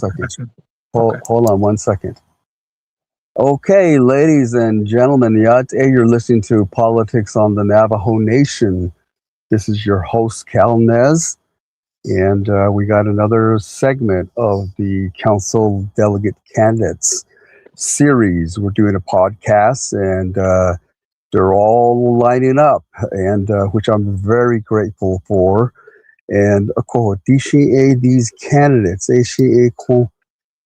one second. Okay. Hold on one second. Okay, ladies and gentlemen, you're listening to Politics on the Navajo Nation. This is your host, Cal Nez, and we got another segment of the Council Delegate Candidates series. We're doing a podcast, and they're all lining up, and which I'm very grateful for. And these candidates,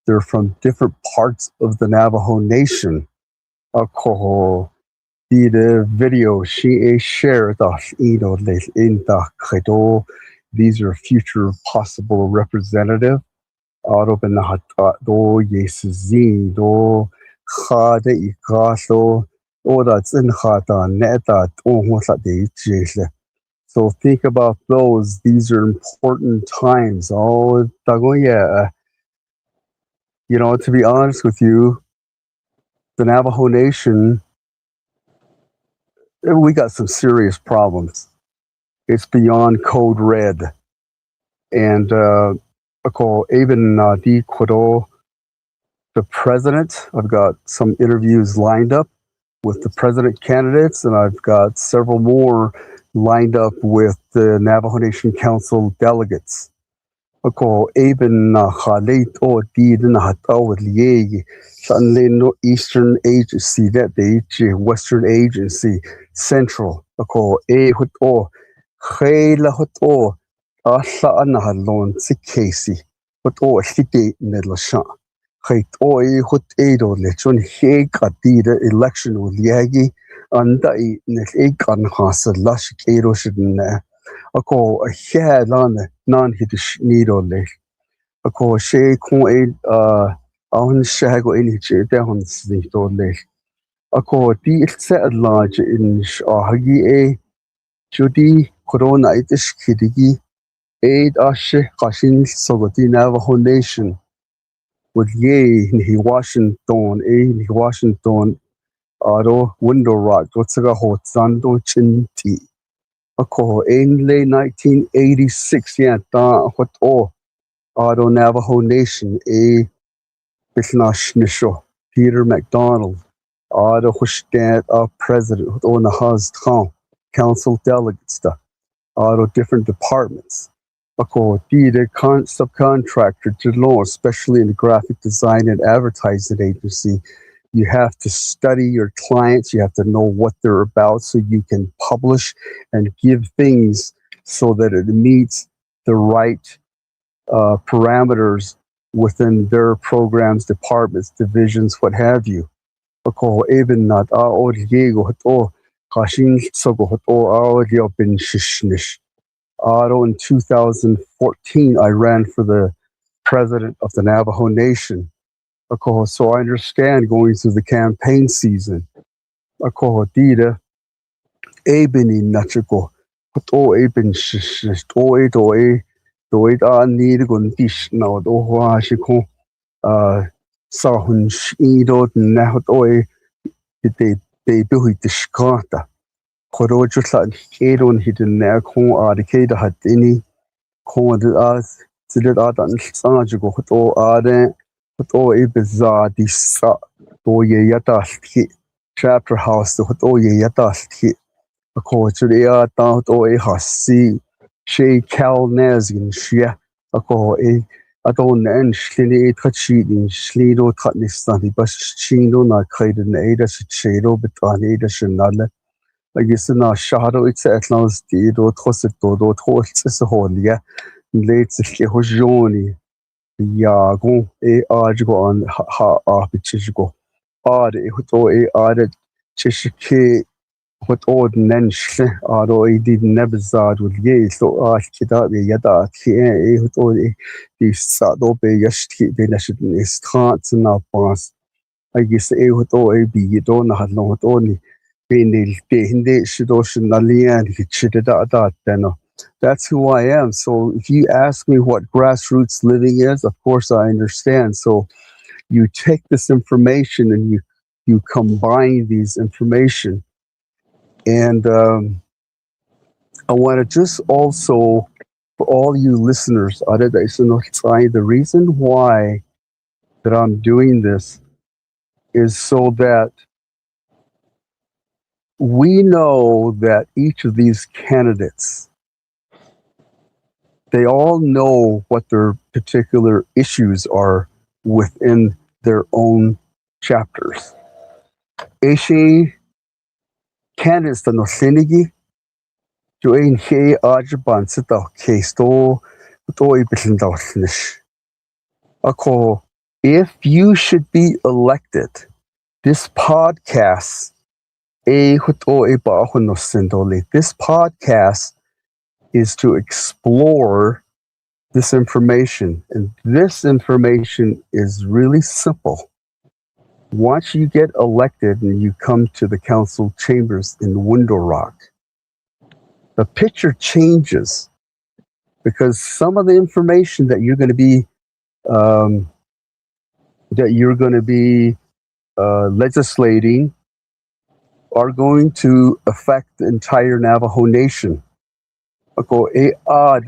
they're from different parts of the Navajo Nation. The video she shared in the these are future possible representative. Do yesizi do khade ikaso o da zin khata neta de. So think about those. These are important times. To be honest with you, the Navajo Nation, we got some serious problems. It's beyond code red. And even the president, I've got some interviews lined up with the president candidates, and I've got several more lined up with the Navajo Nation Council delegates. Even Eastern Agency, that the Western Agency, Central. Casey. Election with Yagi and non hitish needle lake. She on shago in down sleep or lake. The set large in Hagi Judy Corona itish kiddigi aid Ashe Kashin Sogoti Navajo Nation with Ye in Washington Aro window rock what's a hot Zando Chinti. In late 1986, what Auto Navajo Nation, Bishnash Peter McDonald, Auto Hushdan, President, on the Haz Town, Council Delegates, Auto different departments. Subcontractor to law, especially in the graphic design and advertising agency. You have to study your clients. You have to know what they're about so you can publish and give things so that it meets the right parameters within their programs, departments, divisions, what have you. In 2014, I ran for the president of the Navajo Nation. So I understand going through the campaign season. Dida, Abini Nachiko, Abin need dish now, Shiko, Sahun Shido, Nahot they built the Shkata. Korojusat, Adon hidden Nakon, Adicada had any cornered us, Sidat and Sajago, Ade. Bizarre this yata chapter house the yata according to the hasi she cal nezin shia I don't end slini touchy in slido tatnistani but chino na kaiden ada shadow between ada shanale I guess na shadow it's at last the tosit do toits holia late hojoni Yago argo on bichigo chishike what old nench did never zad with ye so kida yada the sado be yashti benashit is can't now pass I guess be you don't have no only being the hindi shidoshin alian chidda then. That's who I am. So if you ask me what grassroots living is, of course I understand. So you take this information and you combine these information. And I want to just also for all you listeners, the reason why that I'm doing this is so that we know that each of these candidates, they all know what their particular issues are within their own chapters. Eshe candidates the nosinigi to ein he ajaban sita case to Ako, if you should be elected, this podcast this podcast is to explore this information. And this information is really simple. Once you get elected and you come to the council chambers in Window Rock, the picture changes because some of the information that you're going to be legislating are going to affect the entire Navajo Nation. Ako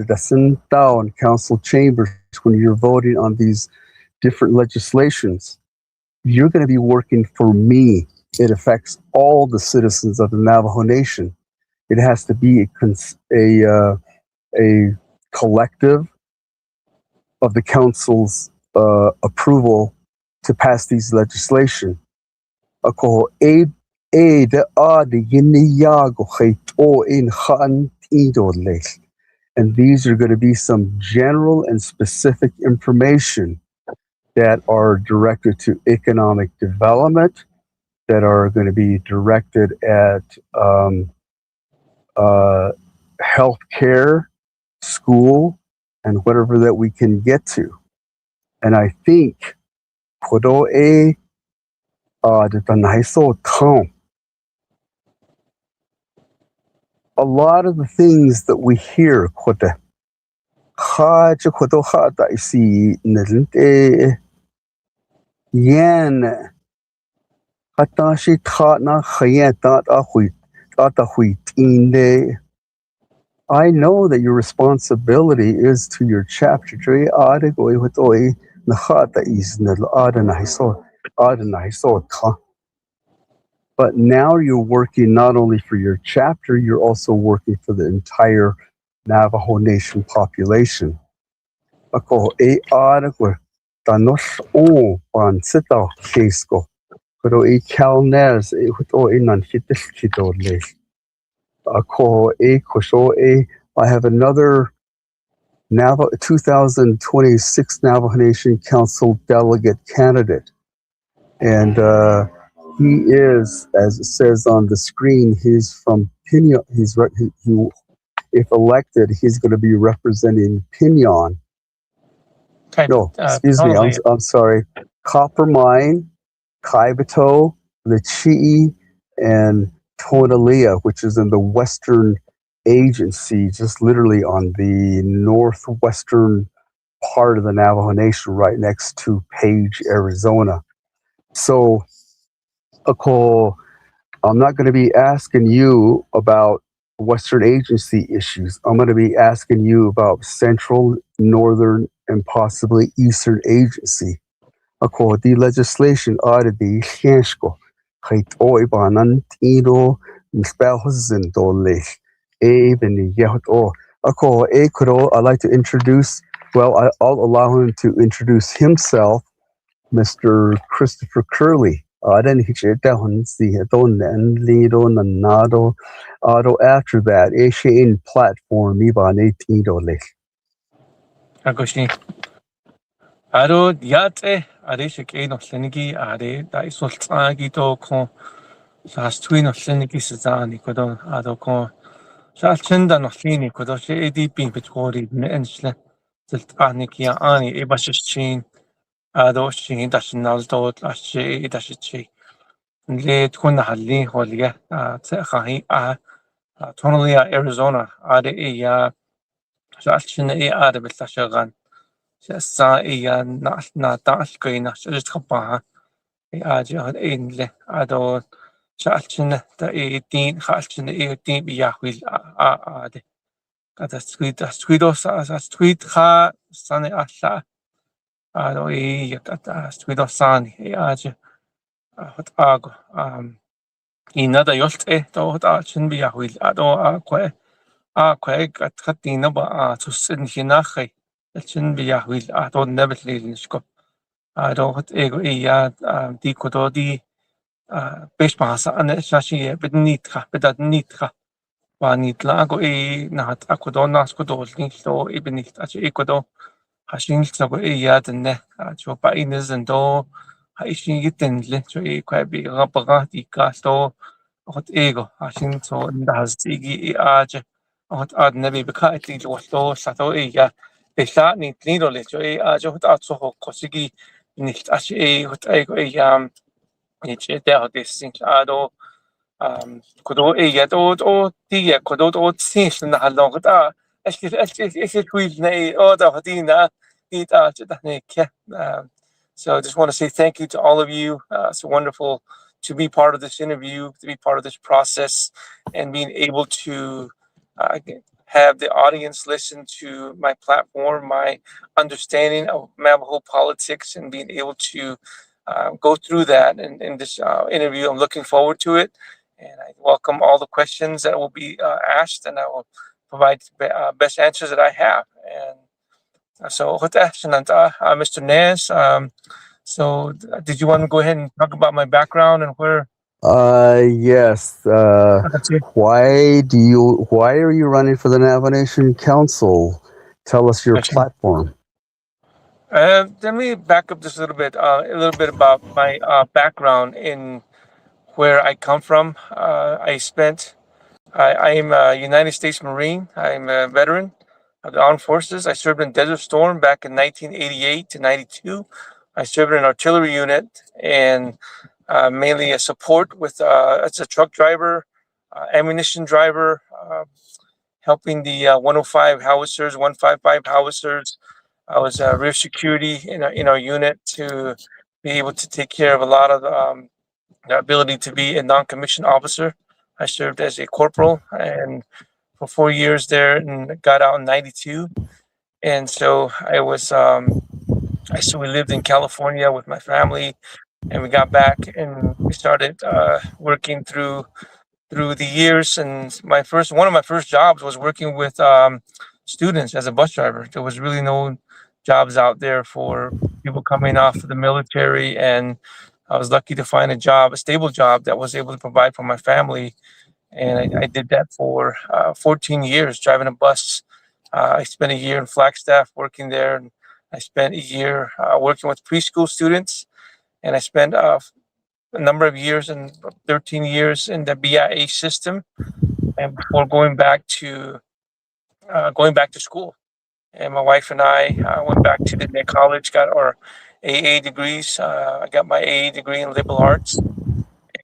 that's in town council chambers when you're voting on these different legislations. You're going to be working for me. It affects all the citizens of the Navajo Nation. It has to be a collective of the council's approval to pass these legislation. Ako de and these are going to be some general and specific information that are directed to economic development, that are going to be directed at health care, school, and whatever that we can get to. And I think the a lot of the things that we hear yan hatashi tatna khayatat ahuit I know that your responsibility is to your chapter. But now you're working not only for your chapter, you're also working for the entire Navajo Nation population. Ako tanos sita kesko. Pero kalnes inan hitis I have another 2026 Navajo Nation Council delegate candidate. And he is, as it says on the screen, he's from Pinyon. If elected, he's going to be representing Pinyon. No, excuse me, I'm sorry. Coppermine, Kaibeto, Lechee, and Tonalea, which is in the Western Agency, just literally on the northwestern part of the Navajo Nation, right next to Page, Arizona. So, I'm not going to be asking you about Western Agency issues. I'm going to be asking you about Central, Northern, and possibly Eastern Agency. The legislation ought be I'd like to introduce, I'll allow him to introduce himself, Mr. Christopher Curley. After that, Asian platform, Aro diate arishik no senigi are da isoltsagi to ko sastui no senigi sazani kodo ado ko salchenda no fini kodo she edi pin petkori mensle zeltani ani ebashchin ado shin dashnal to ashe dashichi le tkun halli holiga tsahi Tonalea Arizona are ya salchin are belashagan sa na tal koina just kapa jo inle ado salchin ta tin halchin tin biyahwil de tweet sani alla tweedosani hot ago inada yolte to hot chin bi ahwil ado kwe katina ba tusin hinache chin bi ahwil ado nebetlin skop ado hot ego di kodo di bespasa an shashi bednitra bedadnitra wanitla ago nahat akodo nas kodo linsto ibnit ekodo hashin sago yadne jo pa inizendo hashin yitinle jo kwabi rapaga di kasto hot ego hashin so ndaz igi aje hot ad nebi bekaiti jo sto sato besha ni tnido le jo aje hot atso kosigi nicht ashe hot ego ich der hot ist ado kodo to die kodo to sinch na halong ta es tweet nei da hadina ita ne ke so I just want to say thank you to all of you. It's wonderful to be part of this interview, to be part of this process, and being able to uh, have the audience listen to my platform, my understanding of Navajo politics, and being able to go through that in this interview. I'm looking forward to it, and I welcome all the questions that will be asked, and I will provide best answers that I have. And so, Mr. Nance, did you want to go ahead and talk about my background and where? Yes. Why are you running for the Navajo Nation Council? Tell us your platform. Let me back up just a little bit about my background in where I come from. I am a United States Marine. I'm a veteran of the armed forces. I served in Desert Storm back in 1988 to 92. I served in an artillery unit and mainly a support with as a truck driver, ammunition driver, helping the 105 howitzers, 155 howitzers. I was rear security in our unit to be able to take care of a lot of the ability to be a non-commissioned officer. I served as a corporal and for 4 years there and got out in 92. And so we lived in California with my family and we got back and we started working through the years. And one of my first jobs was working with students as a bus driver. There was really no jobs out there for people coming off of the military, and I was lucky to find a stable job that was able to provide for my family. And I did that for 14 years driving a bus. I spent a year in Flagstaff working there, and I spent a year working with preschool students, and I spent a number of years, and 13 years in the BIA system, and before going back to school. And my wife and I went back to the college, got our AA degrees. I got my AA degree in liberal arts,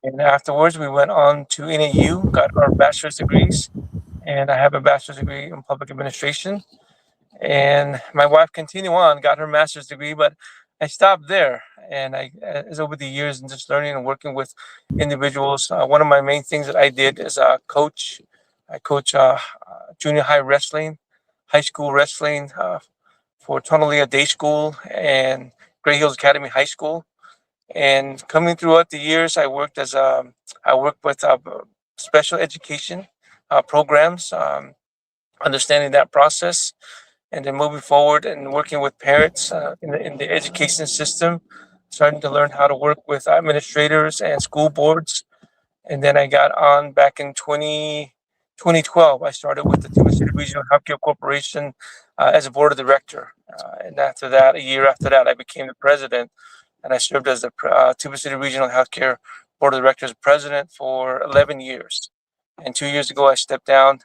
and afterwards we went on to NAU, got our bachelor's degrees, and I have a bachelor's degree in public administration. And my wife continued on, got her master's degree, but I stopped there. And as over the years and just learning and working with individuals, one of my main things that I did is coach. I coach junior high wrestling, high school wrestling for Tonalea Day School and Gray Hills Academy High School. And coming throughout the years, I worked with special education programs, understanding that process, and then moving forward and working with parents in the education system, starting to learn how to work with administrators and school boards. And then I got on back in 2012. I started with the Tuba City Regional Healthcare Corporation as a board of director. And after that, a year after that, I became the president. And I served as the Tuba City Regional Healthcare Board of Directors president for 11 years. And 2 years ago, I stepped down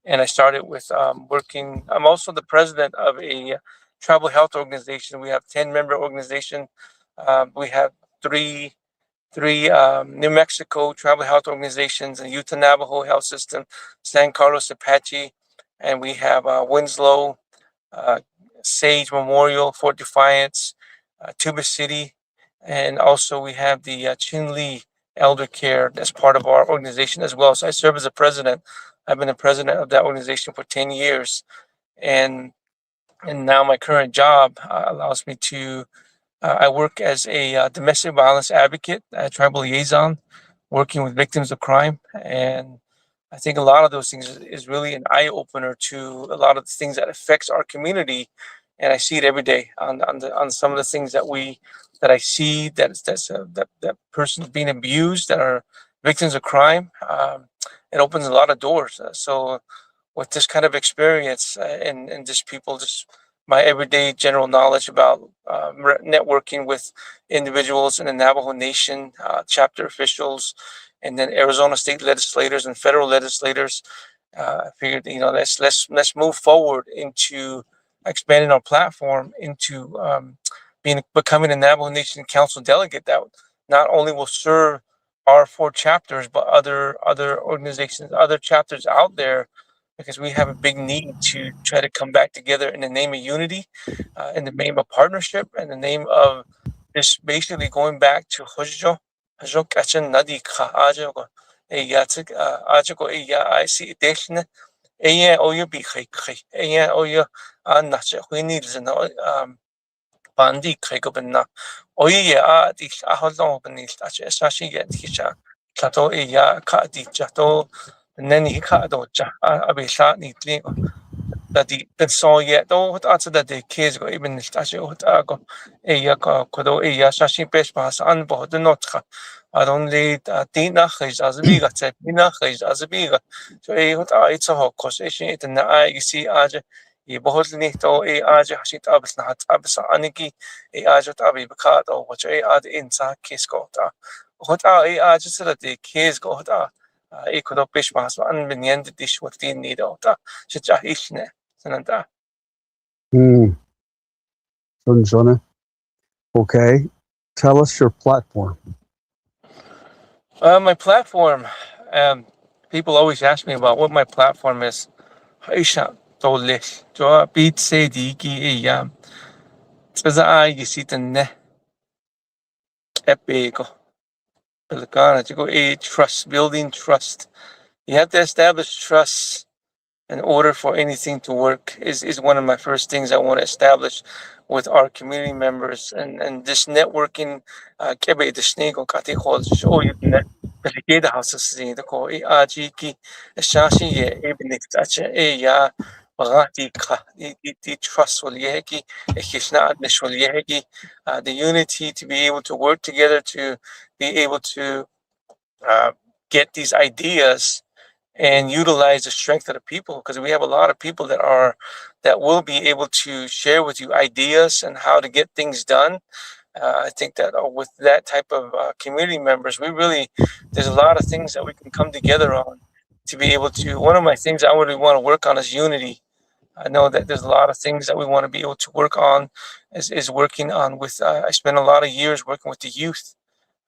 and I started with working. I'm also the president of a tribal health organization. We have 10-member organization. We have three New Mexico tribal health organizations, and Utah Navajo Health System, San Carlos Apache, and we have Winslow, Sage Memorial, Fort Defiance, Tuba City, and also we have the Chin Lee Elder Care as part of our organization as well. So I serve as the president I've been the president of that organization for 10 years. And now my current job allows me to, I work as a domestic violence advocate, tribal liaison, working with victims of crime. And I think a lot of those things is really an eye opener to a lot of the things that affects our community, and I see it every day on some of the things that I see that persons being abused that are victims of crime. It opens a lot of doors. So with this kind of experience and just people just my everyday general knowledge about networking with individuals in the Navajo Nation, chapter officials, and then Arizona state legislators and federal legislators. I figured, let's move forward into expanding our platform into becoming a Navajo Nation Council delegate that not only will serve our 4 chapters, but other organizations, other chapters out there, because we have a big need to try to come back together in the name of unity, in the name of partnership, in the name of just basically going back to Hujjo, Hujjo Kachin Nadi Ka Ajo, Yatsik, Ajo, I see Deshne, Oyo Bikhi, Oyo Nacha, we need to know. Bandi Krigobina. Oye, di Aholong Benis, Sashi get Hisha, Tato Eya, Kadi Jato, Neni Kadoja, Abisha, Nitligo. That the saw yet, though, what answer that the kids go even if that's what I go, Eya Kodo, Eya, Sashi Beshpas, Anbo, the Notka. I don't lead Dina His as a biga, Dina His as a biga. So, what it's a hawk, cause it and I see Aja. يبهوت لي تو اي اجي حشيت ابس نهات ابس انيكي اي اجي تابي بكاتو وچ اي اد انسا كيس كوتا هوتا اي اجي سلتي كيس كوتا اي كودو بيش ماس ان بنيند ديش وقتين نيدو تا شجع ايشنا سننتا. Sunshine. Okay. Tell us your platform. My platform, people always ask me about what my platform is. Aisha Tolish, Joa Beat Sadiki, Tza you see the ne epico. Pelicana to go a trust, building trust. You have to establish trust in order for anything to work is one of my first things I want to establish with our community members and this networking kebe the snake or kati calls show you net the houses see the ko e aji shashi ye even if touch e ya bagati ka the trust will yeki e kishna admission yeki the unity to be able to work together to be able to uh, get these ideas and utilize the strength of the people, because we have a lot of people that will be able to share with you ideas and how to get things done. I think that with that type of community members, there's a lot of things that we can come together on to be able to. One of my things I really want to work on is unity. I know that there's a lot of things that we want to be able to work on, is working on with. I spent a lot of years working with the youth.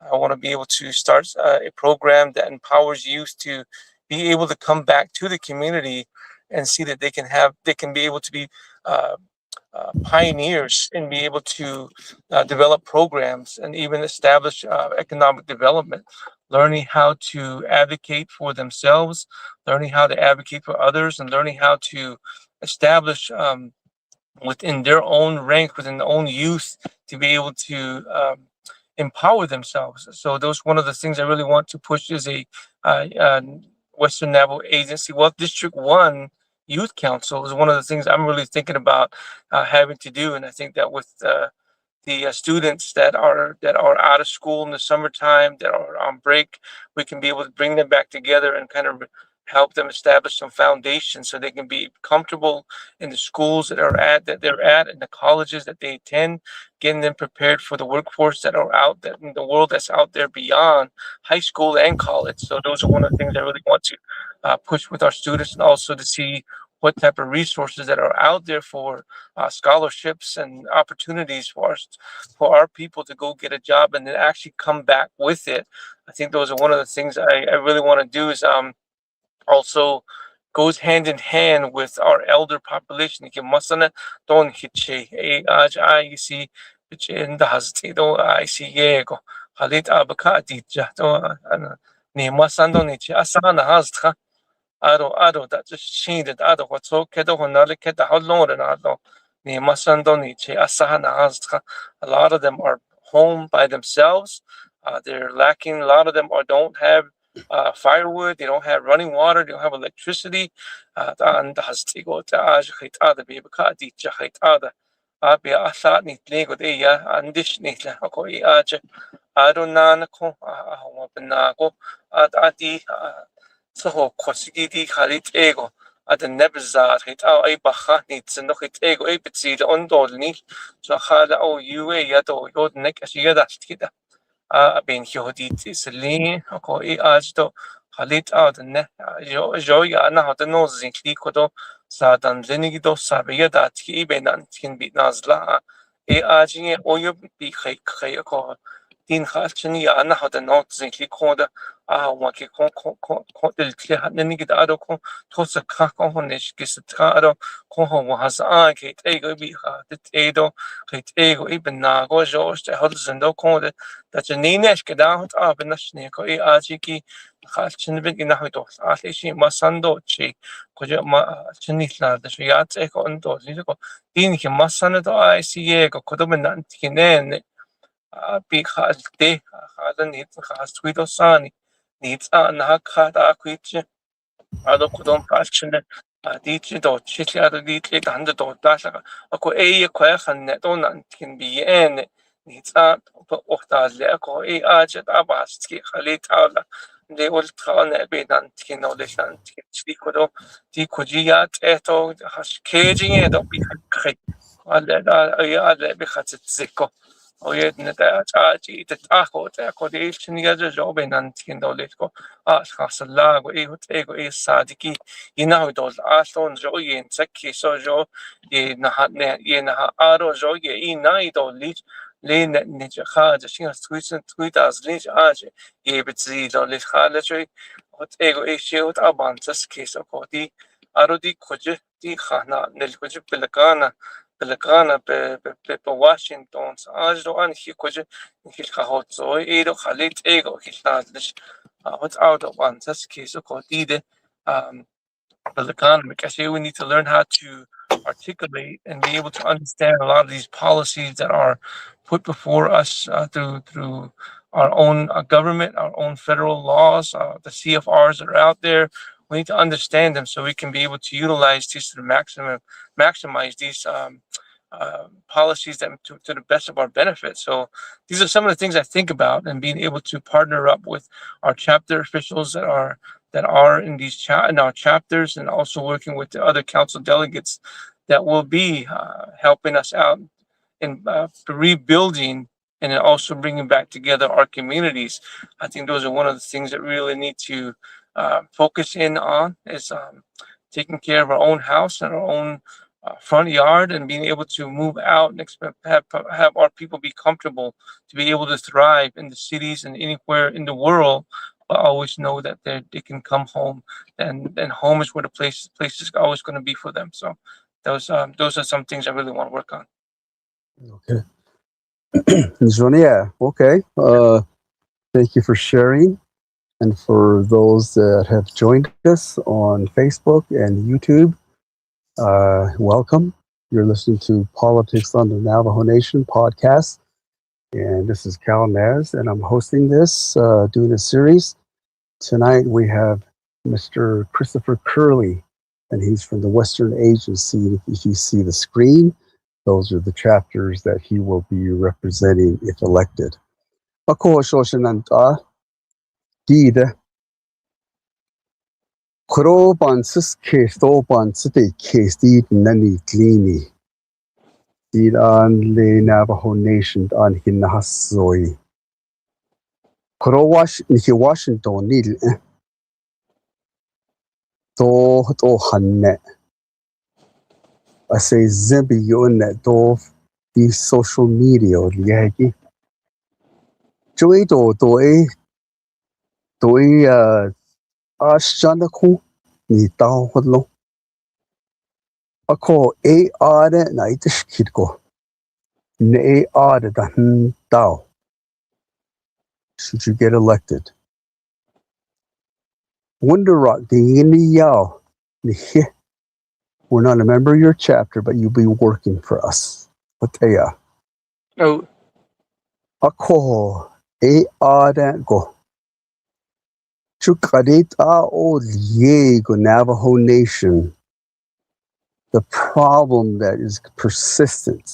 I want to be able to start a program that empowers youth to be able to come back to the community and see that they can be able to be uh, pioneers and be able to develop programs and even establish economic development, learning how to advocate for themselves, learning how to advocate for others, and learning how to establish within their own rank, within their own youth, to be able to empower themselves. So those one of the things I really want to push is a Western Navajo Agency. Well, District 1 Youth Council is one of the things I'm really thinking about having to do, and I think that with the students that are out of school in the summertime, that are on break, we can be able to bring them back together and kind of help them establish some foundation so they can be comfortable in the schools that they're at and the colleges that they attend, getting them prepared for the workforce that in the world that's out there beyond high school and college. So those are one of the things I really want to push with our students, and also to see what type of resources that are out there for scholarships and opportunities for our people to go get a job and then actually come back with it. I think those are one of the things I really want to do is also goes hand in hand with our elder population. Ki masana don hitche e aj I see which in the hasty do I see yego halit abaka ditja to ni masando ni asana hastra aro that just cheated aro what's okay do honale ke da holon and aro ni masando ni che asahana hastra. A lot of them are home by themselves. They're lacking. A lot of them don't have firewood. They don't have running water. They don't have electricity. And has to go to aj hit other baby ka di hit other. Abi asat ni lego de ya andish ni la ko aj aro nan ko ahwa bna ko ati so kosigidi halit ego at the nebzat hit ay baha ni tsno hit ego ay bitsi on dol ni so hala o yue ya do yod nek ashiya da kita ben hyodit isli ko aj do halit out ne jo ya na hat no zinkli kodo sadan zenigi do sabiya da ti benan tin bit nazla aj ye oyo bi khay khay ko din khalchni ya na hat no zinkli koda waki kon del tle hat ne gid ado kon tosa ka kon honesh gis tra ado kon ho was ke ego bi ha det edo het ego ibn na go jo st hol zendo kon de dat je nenesh gedaan hat ben nasne ko aji ki khalchni bin ina hito ali shi masando chi ko je ma chni la de ya te ko ondo ko din ki masane do ai si ego ko do ben nan ki ne bi khalte khadan nit khas twido sani needs na kada kwitje ado kudon palchne ditje do chitli ado ditli gande do dasha ako kwa khanne do nan tin bi en needs ochtazle ako aje abastki khalit ala de ultrane be nan tin no de san chli kodo di kujiyat eto has kejing edo bi khay ala ala bi khatsit ziko oye neta chachi te tajo te acodil chiniga jo benan tiendo letko khasla go ego sadiki ina do ason jo yen saki so jo ye na aro jo ye ina do lich le ne kha ja shin tweet as lich aje ye bitzi do lich khala choi ego shot abansas keso ko di aro di khoje di khana nel khoje pelakana Pelagana pe Washington आज रो अन ही कुछ हिल का होत so ero khalit ego hiltadlish what's out of one that's case so called Pelagana because we need to learn how to articulate and be able to understand a lot of these policies that are put before us through our own government, our own federal laws, the CFRs that are out there. We need to understand them so we can be able to utilize these to the maximize these policies that to the best of our benefit. So these are some of the things I think about, and being able to partner up with our chapter officials that are in in our chapters, and also working with the other council delegates that will be helping us out in rebuilding and then also bringing back together our communities. I think those are one of the things that really need to focus in on is taking care of our own house and our own front yard, and being able to move out and have our people be comfortable to be able to thrive in the cities and anywhere in the world, but always know that they can come home, and home is where the place is always going to be for them. So those are some things I really want to work on. Okay. Zonia, okay. Thank you for sharing. And for those that have joined us on Facebook and YouTube, welcome. You're listening to Politics on the Navajo Nation podcast. And this is Cal Naz, and I'm hosting this, doing a series. Tonight we have Mr. Christopher Curley, and he's from the Western Agency. If you see the screen, those are the chapters that he will be representing if elected. Ako shoshananta dida kro bansis case to bansite case did nani glini did on the Navajo Nation on hinahasoi kro wash niki Washington nil to hanne I say zimbi yun to the social media yagi Joey to Ashanaku ni tao hodlo. Ako a ade na itish kitko. Ne ade da tao. Should you get elected? Wonder rock yao. We're not a member of your chapter, but you'll be working for us. Patea. Oh, Ako e adango. Chukadita o Diego Navajo Nation. The problem that is persistent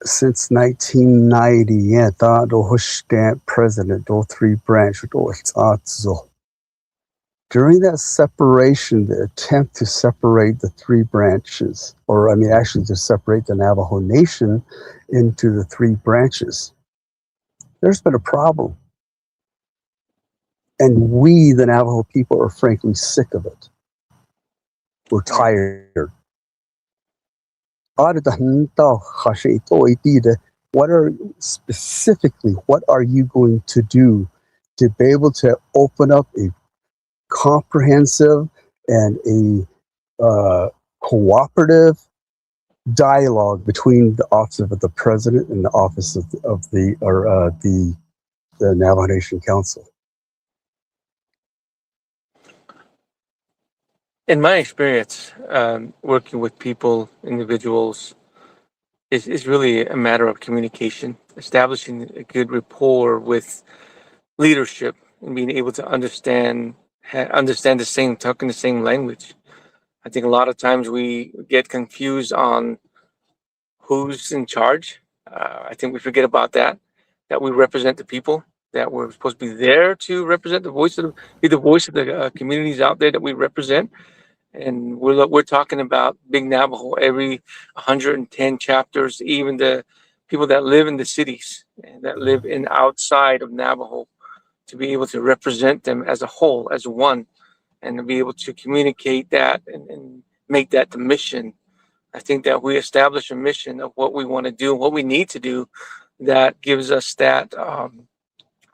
since 1990, yeah, the president, the three branch, during that separation, the attempt to separate the three branches, or I mean, actually to separate the Navajo Nation into the three branches, there's been a problem. And we, the Navajo people, are frankly sick of it. We're tired. What are you going to do to be able to open up a comprehensive and a cooperative dialogue between the office of the president and the office of the Navajo Nation Council? in my experience, working with people, individuals, is really a matter of communication, establishing a good rapport with leadership, and being able to understand the same, talking the same language. I think a lot of times we get confused on who's in charge. I think we forget about that we represent the people, that we're supposed to be there to represent be the voice of the communities out there that we represent. And we're talking about Big Navajo, every 110 chapters, even the people that live in the cities and that live in outside of Navajo, to be able to represent them as a whole, as one, and to be able to communicate that and make that the mission. I think that we establish a mission of what we want to do, what we need to do, that gives us that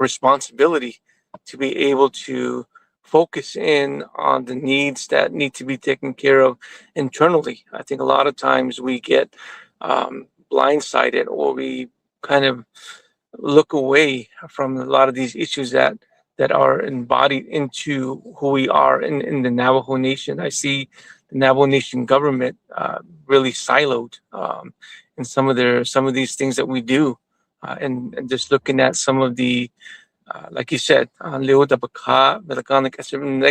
responsibility to be able to focus in on the needs that need to be taken care of internally. I think a lot of times we get blindsided, or we kind of look away from a lot of these issues that are embodied into who we are in the Navajo Nation. I see the Navajo Nation government really siloed in some of these things that we do, and just looking at some of the like you said, Leo da Baka, Belakana Kasim,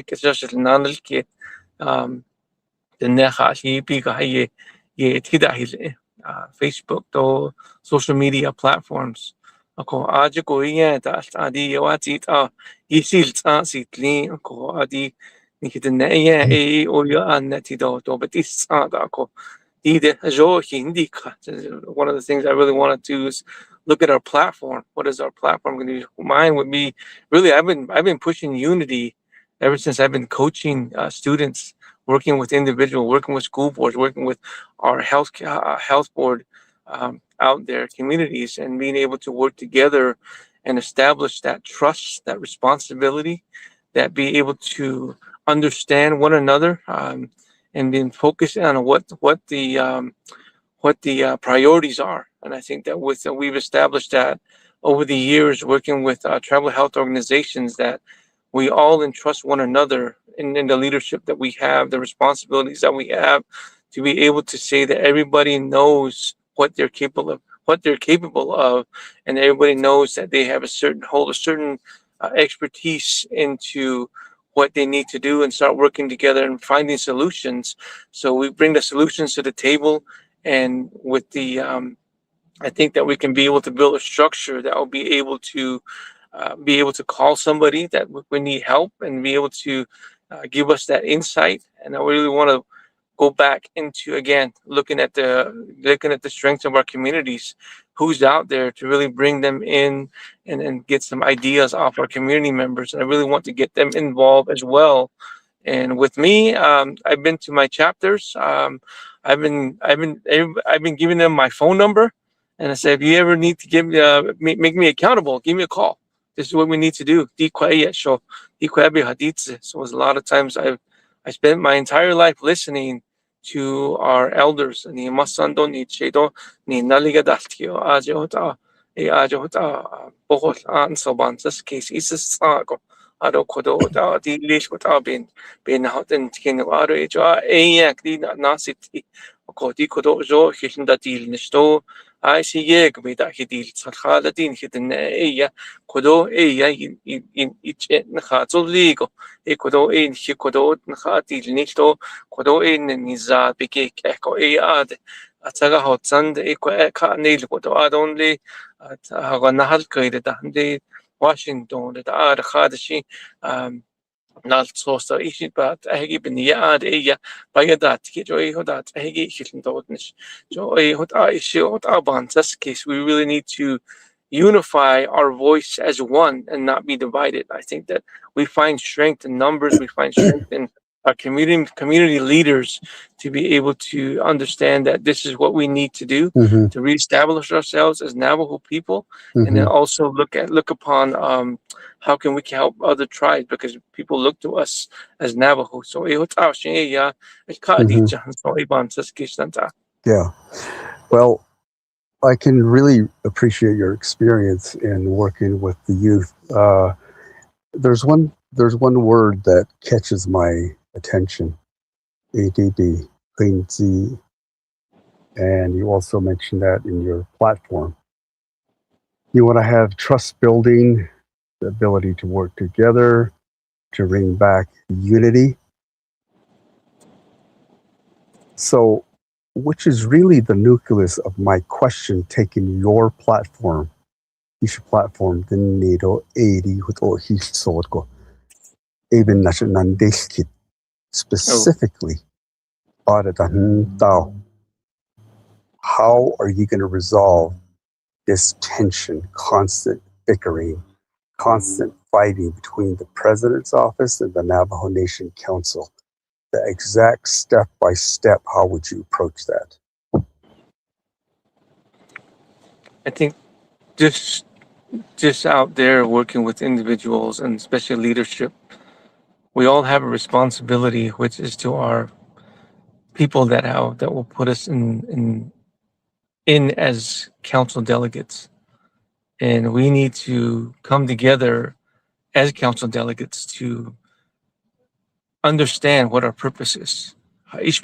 um, the Neha, he Pika, ye Tida, Facebook, to social media platforms. Ako aja ko iya ta adi yawati ta isil ta sitli ako adi nikita na iya o yo an na tido to batis ako one of the things I really want to do is look at our platform. What is our platform going to be? Mine would be really. I've been pushing unity ever since I've been coaching students, working with individuals, working with school boards, working with our health board out there, communities, and being able to work together and establish that trust, that responsibility, that be able to understand one another. And then focus on what the priorities are. And I think that we've established that over the years, working with tribal health organizations, that we all entrust one another in the leadership that we have, the responsibilities that we have, to be able to say that everybody knows what they're capable of, and everybody knows that they have hold a certain expertise into what they need to do, and start working together and finding solutions. So we bring the solutions to the table, and with the I think that we can be able to build a structure that will be able to call somebody that we need help, and be able to give us that insight. And I really want to go back into, again, looking at the strengths of our communities, who's out there, to really bring them in, and get some ideas off our community members. And I really want to get them involved as well. And with me, I've been to my chapters. I've been giving them my phone number, and I said, if you ever need to make me accountable, give me a call. This is what we need to do. So a lot of times I spent my entire life listening to our elders. Ni masando ni chedo ni naligadastio ajeota ajo bohol an sobantas case is sago ado kodo di lish bin hoten kin aro ejo yak di nasiti ko di kodo jo hishinda dil nisto I see yeg me da hidil salhala din hidin kodo in ich nahazo ligo kodo kodo nahadil nisto kodo niza bige eko ad ataga hotsand ka nail kodo ad only haga nahal kaide da hande Washington da ar khadashi naltsosta ishit bat hegi bin yaad bayadat ki joy hodat hegi shilin dodnish joy hot ishi hot abantas case we really need to unify our voice as one and not be divided. I think that we find strength in numbers, we find strength in our community leaders to be able to understand that this is what we need to do to reestablish ourselves as Navajo people, and then also look upon how can we help other tribes because people look to us as Navajo. So yeah. Yeah. Well, I can really appreciate your experience in working with the youth. There's one word that catches my attention, ADD, Quincy, and you also mentioned that in your platform. You want to have trust building, the ability to work together, to bring back unity. So, which is really the nucleus of my question, taking your platform, each platform, the NATO 80 with all his sword go, even national specifically, how are you going to resolve this tension, constant bickering, constant fighting between the president's office and the Navajo Nation Council? The exact step by step, how would you approach that? I think just out there working with individuals and especially leadership, we all have a responsibility, which is to our people that will put us in as council delegates, and we need to come together as council delegates to understand what our purpose is. If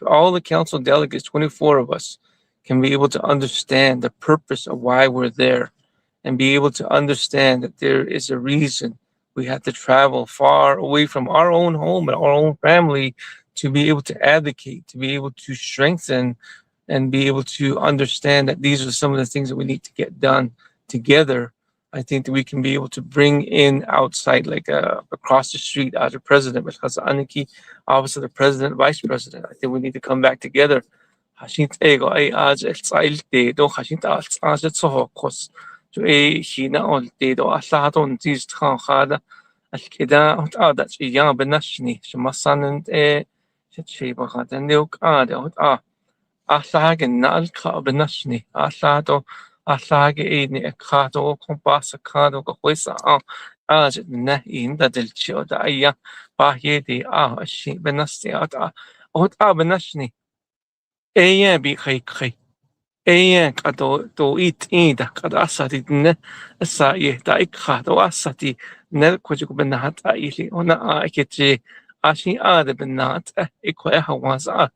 all the council delegates, 24 of us, can be able to understand the purpose of why we're there and be able to understand that there is a reason we have to travel far away from our own home and our own family to be able to advocate, to be able to strengthen, and be able to understand that these are some of the things that we need to get done together. I think that we can be able to bring in outside, like across the street, as a president, because Aniki, office of the president, vice president. I think we need to come back together. Hashint ego ay as el sail de do hashint as et so kos to a hina ol de do Allah don tis khan khada al kida hot adat ya benashni shmasan and shet shay bagad and yok ada hot Allage nal ka benashni allado allage ini ekado kompas kado ko wisa aj na inda del chioda aya bahye shi benasti ata ot benashni eya bi khay eya kado to ida kada asati ne sa ye da ikado asati ne ko ju benat ili ona aketi ashi ade benat ikwa hawaza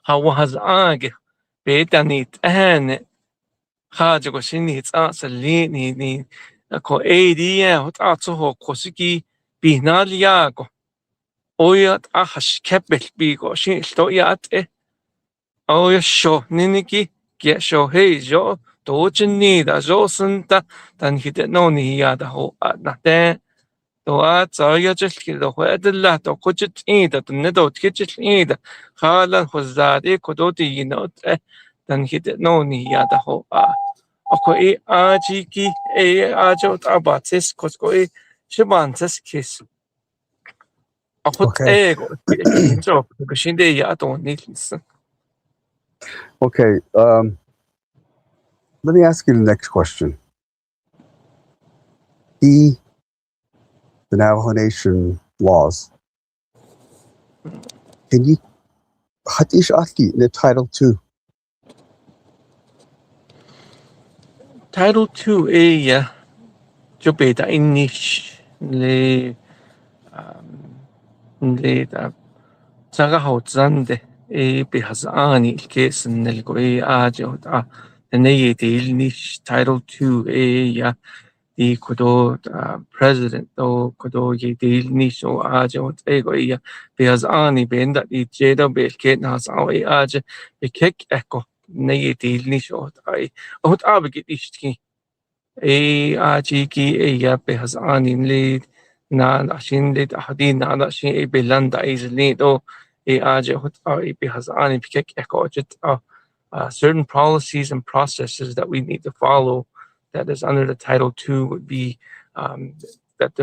hawaz age Betanit and Hajago Shinits answer ni ko ADM hot atso kosiki binaliago oyat ahash kepel bigo shin stoyat oya sho niniki get sho hey jo dojin ni da jo santa dan hit no ni ya da ho na te to at so ya just ki do edla to kuchit ida to ne do kitchit ida halan hozade ko do ti no dan hit no ni ya da ho ako aji ki ajo abatis kosko shibantes kis akot Okay. ego so ko shinde ya to ni Okay. Let me ask you the next question. The Navajo Nation laws. Can you hatish ati the Title II. Title 2 ya jopeta inish le le saga hotzande behazani kes nelgo ajo ne nish Title 2 ya the kodo president o kodo ye nish o ajo ego ya behazani benda the jeda belket nas awe ajo bekek eko ne nish o ai ot abgit ishki achiki ya behazani le na ashin le hadin na ashin belanda izli do aje hot behazani bekek eko certain policies and processes that we need to follow that is under the Title II would be that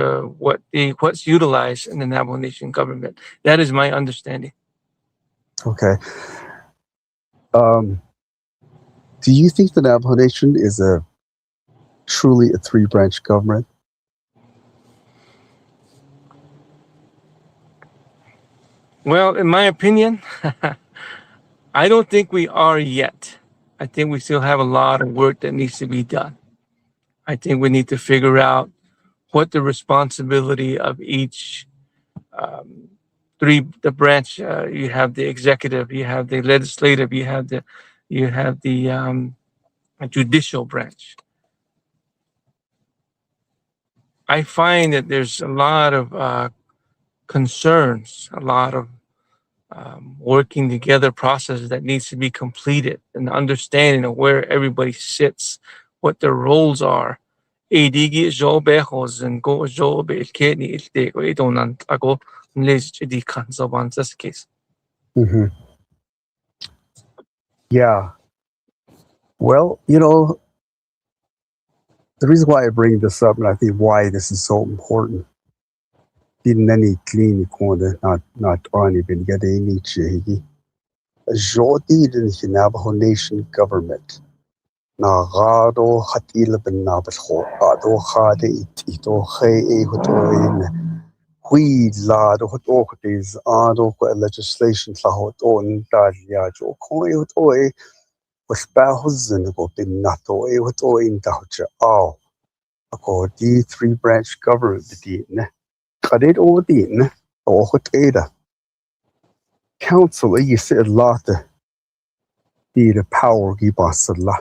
what's utilized in the Navajo Nation government. That is my understanding. Okay. Do you think the Navajo Nation is truly a three-branch government? Well, in my opinion, I don't think we are yet. I think we still have a lot of work that needs to be done. I think we need to figure out what the responsibility of each the branch. You have the executive, you have the legislative, you have the judicial branch. I find that there's a lot of concerns, a lot of working together process that needs to be completed, and the understanding of where everybody sits, what their roles are. Digi jobejos and go job el kidney il de go idonan ago les di kansaban this case. Mm-hmm. Yeah. Well, the reason why I bring this up, and I think why this is so important, didn't any clinic not on even get any chigi. Jodi in the Navajo Nation government. Na gado hatila ben nabasho ado hade ito he hotoin hui la do hotois ado legislation la hoton dalia jo koi hotoi was bahuzin go bin nato e hotoin dacha all ako the three-branch government din kadit o din o hoteda council you said lot the power gibasala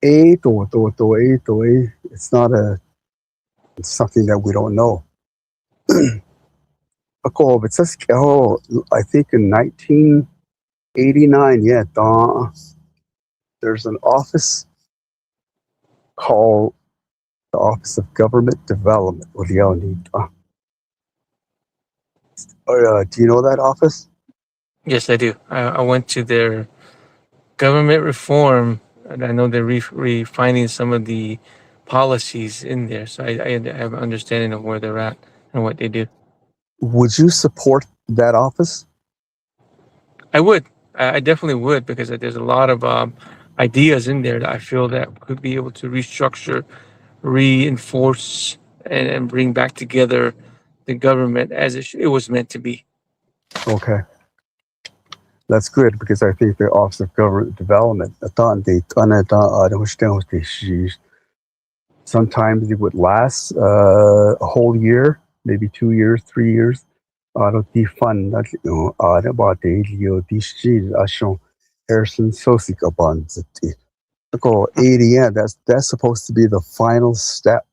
it's not it's something that we don't know. But I think in 1989, there's an office called the Office of Government Development. Do you know that office? Yes, I do. I went to their government reform, and I know they're refining some of the policies in there. So I have an understanding of where they're at and what they do. Would you support that office? I would. I definitely would, because there's a lot of ideas in there that I feel that could be able to restructure, reinforce, and bring back together the government as it was meant to be. Okay. That's good, because I think the Office of Government Development, sometimes it would last a whole year, maybe 2 years, 3 years. Fund about the Harrison Sosika that's supposed to be the final step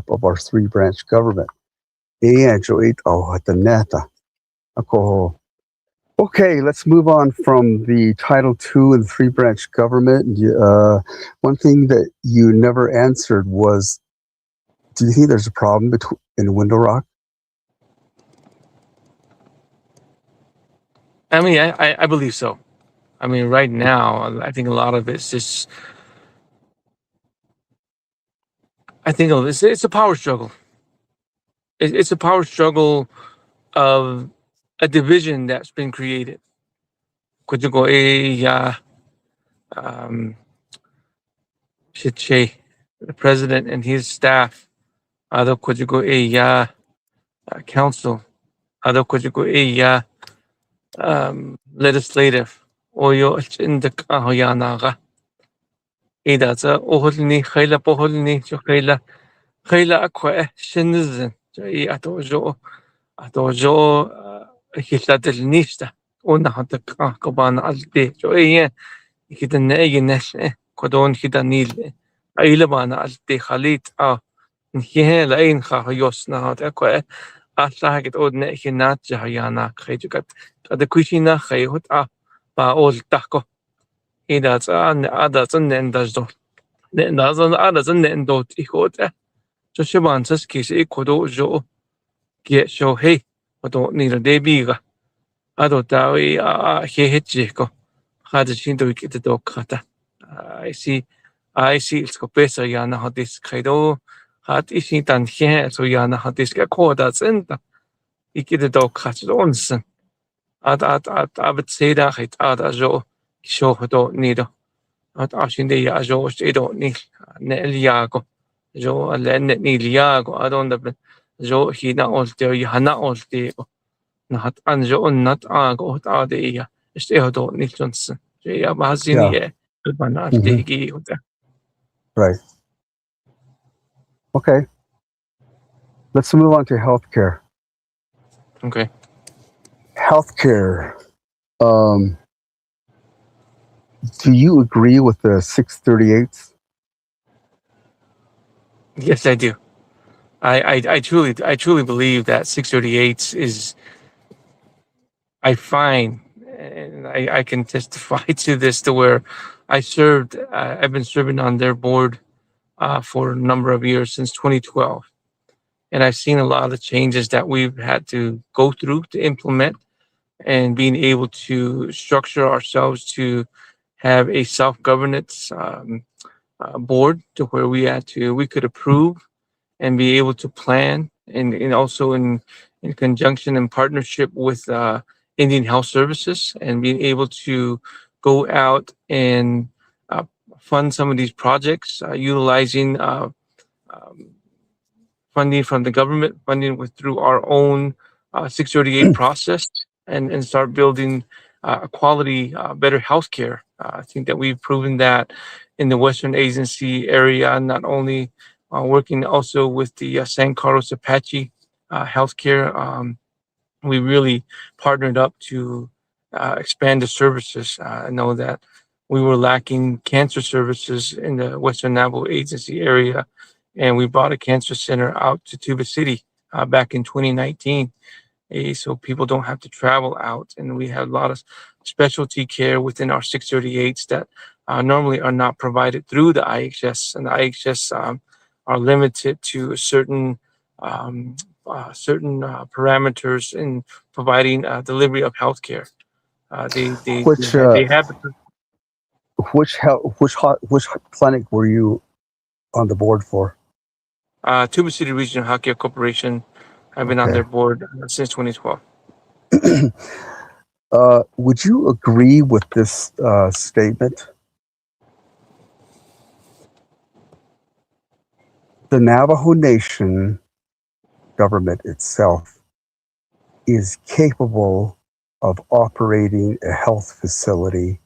of our three-branch government. Okay, let's move on from the Title II and three-branch government. One thing that you never answered was, do you think there's a problem in Window Rock? I mean, I believe so. I mean, right now, I think a lot of it's just, I think it's a power struggle. It's a power struggle of a division that's been created. Lechee, the president and his staff, council, legislative oyo indak ahoyanaga ida za oholni khayla poholni jo khayla akwa shinizin jo I ato jo hiladelnista ona hatak kabana alde jo ikidenne eginesh kodon hidanil ailabana alde khalit نحكيها لأين خا يوسنا هذا كوي أصلا هكذا أودنا إحنا جهيانا خيجوكت هذا كويشينا خيهوت با أول تحكو إذا أن هذا زن إندازدو نأذن هذا زن إندو تيهوت جو شبان سكيس إيكودو جو كي شو هي ودو نير ديبيغا أدو تاوي هيهتجيكو هذا شيندو يكيدو كاتا I see it's ko pesa yana hadis kaido hat isin tan he so yana hadis ka koda zenta ikide do khat onsen at say da hit jo sho do nido at ashin de ya jo edo ni ne liago jo alen ni liago adon da jo hina olte hana olte na hat an jo onnat ago ta de ya edo ni jonsen ya bazini Yeah. e bana Hmm. de gi Right. Okay. Let's move on to healthcare. okay. Healthcare. Do you agree with the 638s? Yes, I do. I truly believe that 638 is, I find, and I can testify to this, to where I've been serving on their board for a number of years since 2012, and I've seen a lot of the changes that we've had to go through to implement, and being able to structure ourselves to have a self governance board, to where we could approve and be able to plan, and also in conjunction and partnership with Indian Health Services, and being able to go out and uh, fund some of these projects utilizing um, funding from the government, funding with through our own 638 process, and start building a quality, better healthcare. I think that we've proven that in the Western Agency area, not only working also with the San Carlos Apache healthcare. We really partnered up to expand the services. I know that we were lacking cancer services in the Western Navajo Agency area, and we brought a cancer center out to Tuba City back in 2019. So people don't have to travel out, and we have a lot of specialty care within our 638s that normally are not provided through the IHS, and the IHS are limited to um, certain parameters in providing delivery of healthcare. Which They have which clinic were you on the board for? Tuba City Regional Healthcare Corporation. I've been on Okay. their board since 2012. Would you agree with this statement? The Navajo Nation government itself is capable of operating a health facility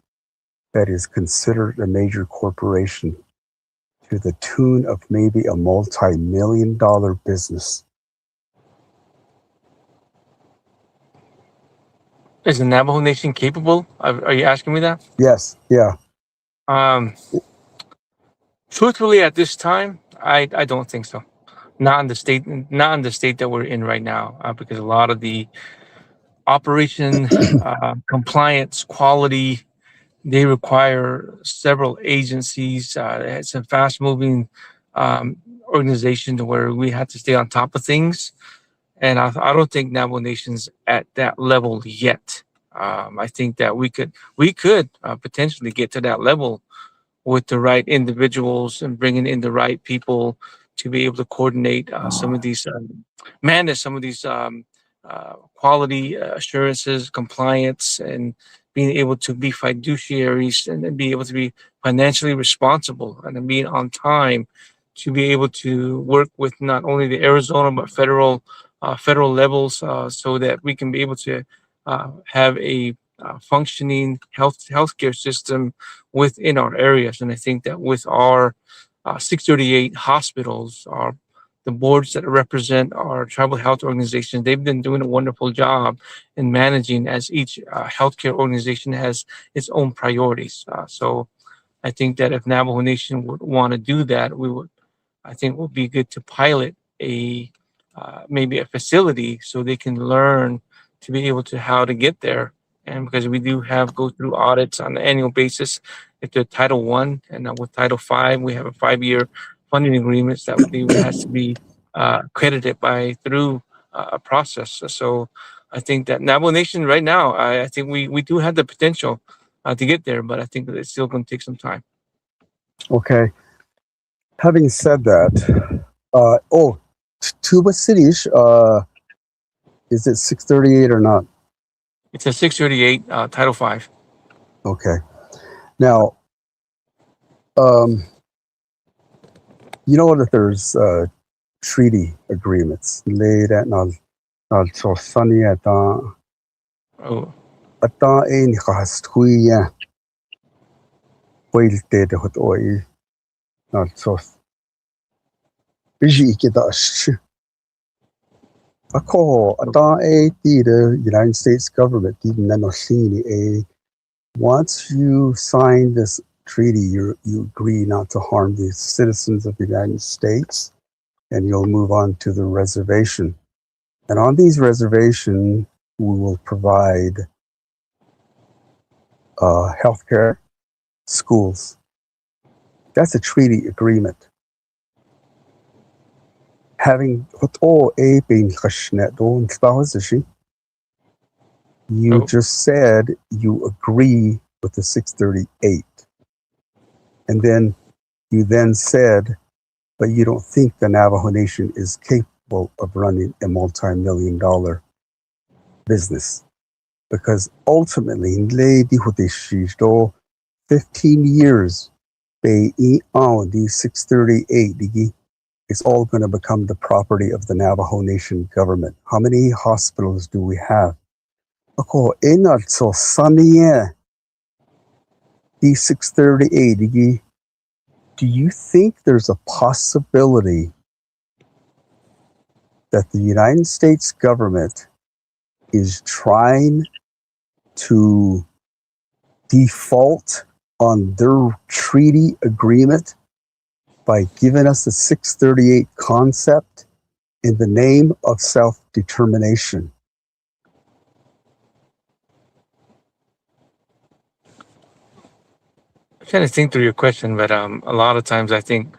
that is considered a major corporation to the tune of maybe a multi-million-dollar business. Is the Navajo Nation capable? Are you asking me that? Yes, yeah. Um, Truthfully, at this time, I don't think so. Not in the state that we're in right now, because a lot of the operation, compliance, quality, they require several agencies. It's a fast-moving organization to where we have to stay on top of things, and I don't think Navajo Nation's at that level yet. I think that we could potentially get to that level with the right individuals and bringing in the right people to be able to coordinate some of these, manage some of these quality assurances, compliance, and being able to be fiduciaries and then be able to be financially responsible and then being on time to be able to work with not only the Arizona but federal levels, so that we can be able to have a functioning healthcare system within our areas. And I think that with our 638 hospitals, our the boards that represent our tribal health organizations, they've been doing a wonderful job in managing as each healthcare organization has its own priorities. So I think that if Navajo Nation would want to do that, we would, I think, it would be good to pilot a maybe a facility so they can learn to be able to how to get there. And because we do have go through audits on an annual basis, if they're Title One and with Title Five, we have a 5 year funding agreements that they has to be accredited by through a process. So I think that Navajo Nation right now, I think we do have the potential to get there, but I think that it's still going to take some time. Okay. Having said that, Tuba Cities, is it 638 or not? It's a 638 Title Five. Okay. Now, you know that there's treaty agreements. Laid at Nal Sunny at Oh, Ein Hastuya, Whale Data Hot Oi, Nal Sos. Biji Kidash. Ako, the United States government, once you sign this treaty, you agree not to harm the citizens of the United States, and you'll move on to the reservation. And on these reservations, we will provide healthcare, schools. That's a treaty agreement. Having you just said you agree with the 638. And then you then said, but you don't think the Navajo Nation is capable of running a multi-million-dollar business. Because ultimately, 15 years, the 638, it's all going to become the property of the Navajo Nation government. How many hospitals do we have? The 638, do you think there's a possibility that the United States government is trying to default on their treaty agreement by giving us a 638 concept in the name of self-determination? I'm trying to think through your question, but a lot of times I think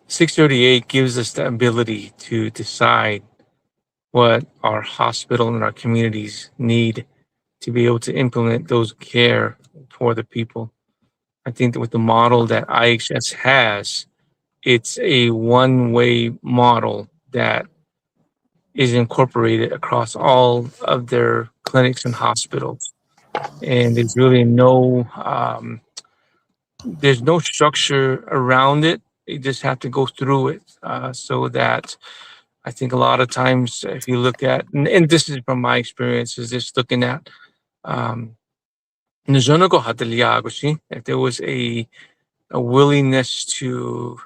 638 gives us the ability to decide what our hospital and our communities need to be able to implement those care for the people. I think that with the model that IHS has, it's a one-way model that is incorporated across all of their clinics and hospitals, and there's no structure around it. You just have to go through it, so that I think a lot of times if you look at, and this is from my experience, is just looking at if there was a willingness to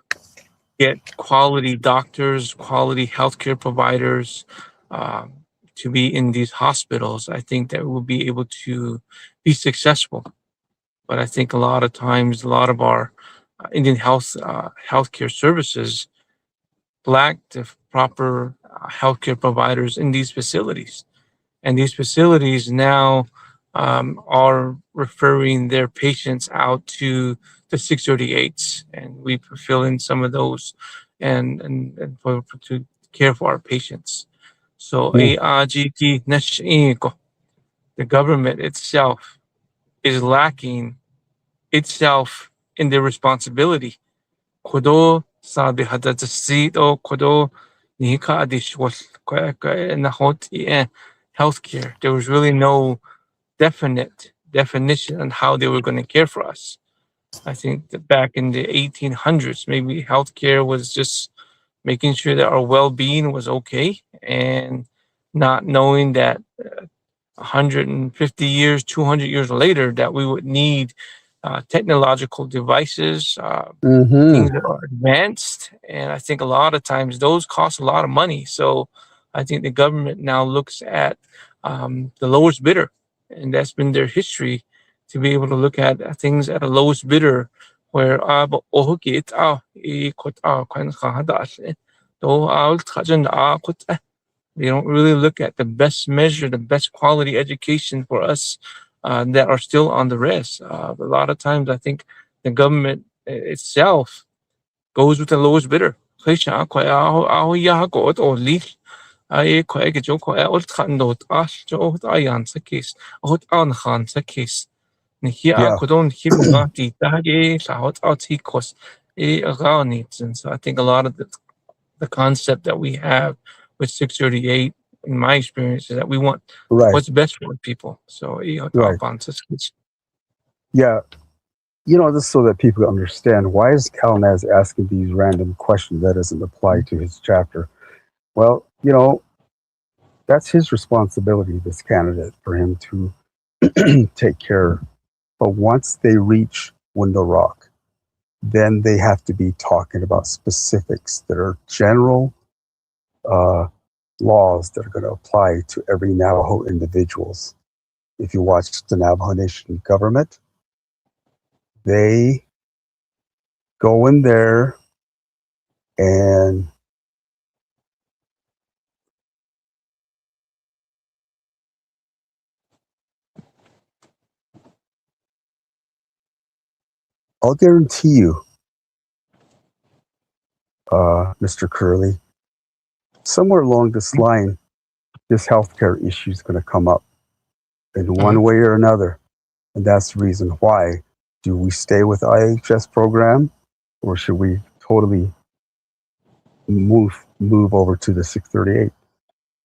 get quality doctors, quality healthcare providers to be in these hospitals, I think that we'll be able to be successful. But I think a lot of times, a lot of our Indian healthcare services lack the proper healthcare providers in these facilities. And these facilities now are referring their patients out to the 638s, and we fulfill in some of those, and to care for our patients. So ARGT the government itself is lacking itself in their responsibility. Kodo sa o kodo nika healthcare. There was really no definite definition on how they were going to care for us. I think that back in the 1800s, maybe healthcare was just making sure that our well-being was okay, and not knowing that 150 years, 200 years later, that we would need technological devices, things that are advanced. And I think a lot of times those cost a lot of money. So I think the government now looks at the lowest bidder, and that's been their history, to be able to look at things at a lowest bidder. Where they don't really look at the best measure, the best quality education for us that are still on the rest. A lot of times, I think the government itself goes with the lowest bidder. Ai khỏe cái chỗ khỏe ốt khăn đồ ta chỗ ai ăn sa case ốt ăn khan sa case ni hi a Yeah, ko don hi mo ga ti ta ge sa ốt out hi kos around it. And so I think a lot of the concept that we have with 638, in my experience, is that we want right, what's best for people. So right. Yeah, this so that people understand, why is Kalinaz asking these random questions that doesn't apply to his chapter? Well, that's his responsibility, this candidate, for him to take care. But once they reach Window Rock, then they have to be talking about specifics that are general laws that are going to apply to every Navajo individuals. If you watch the Navajo Nation government, they go in there and I'll guarantee you, Mr. Curley, somewhere along this line, this healthcare issue is going to come up in one way or another. And that's the reason why. Do we stay with IHS program, or should we totally move over to the 638?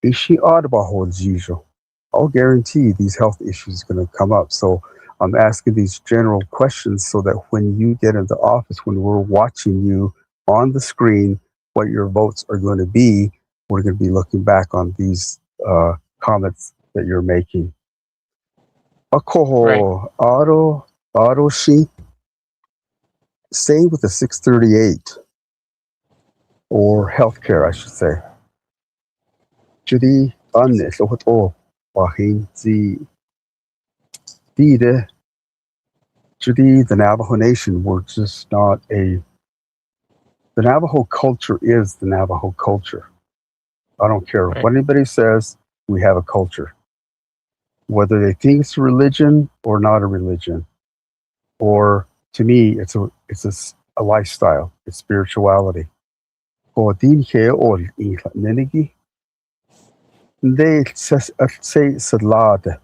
Ishi Audubon as usual. I'll guarantee these health issues are going to come up. So I'm asking these general questions so that when you get into office, when we're watching you on the screen, what your votes are going to be, we're going to be looking back on these comments that you're making. Akoho Aro Shi, stay with the 638, or healthcare, I should say. Judy Anne Sohoto Wahin Zi Dide Judy, the Navajo Nation, we're just not the Navajo culture is the Navajo culture. I don't care what anybody says, we have a culture. Whether they think it's a religion or not a religion. Or to me, it's a lifestyle, it's spirituality. They say salad.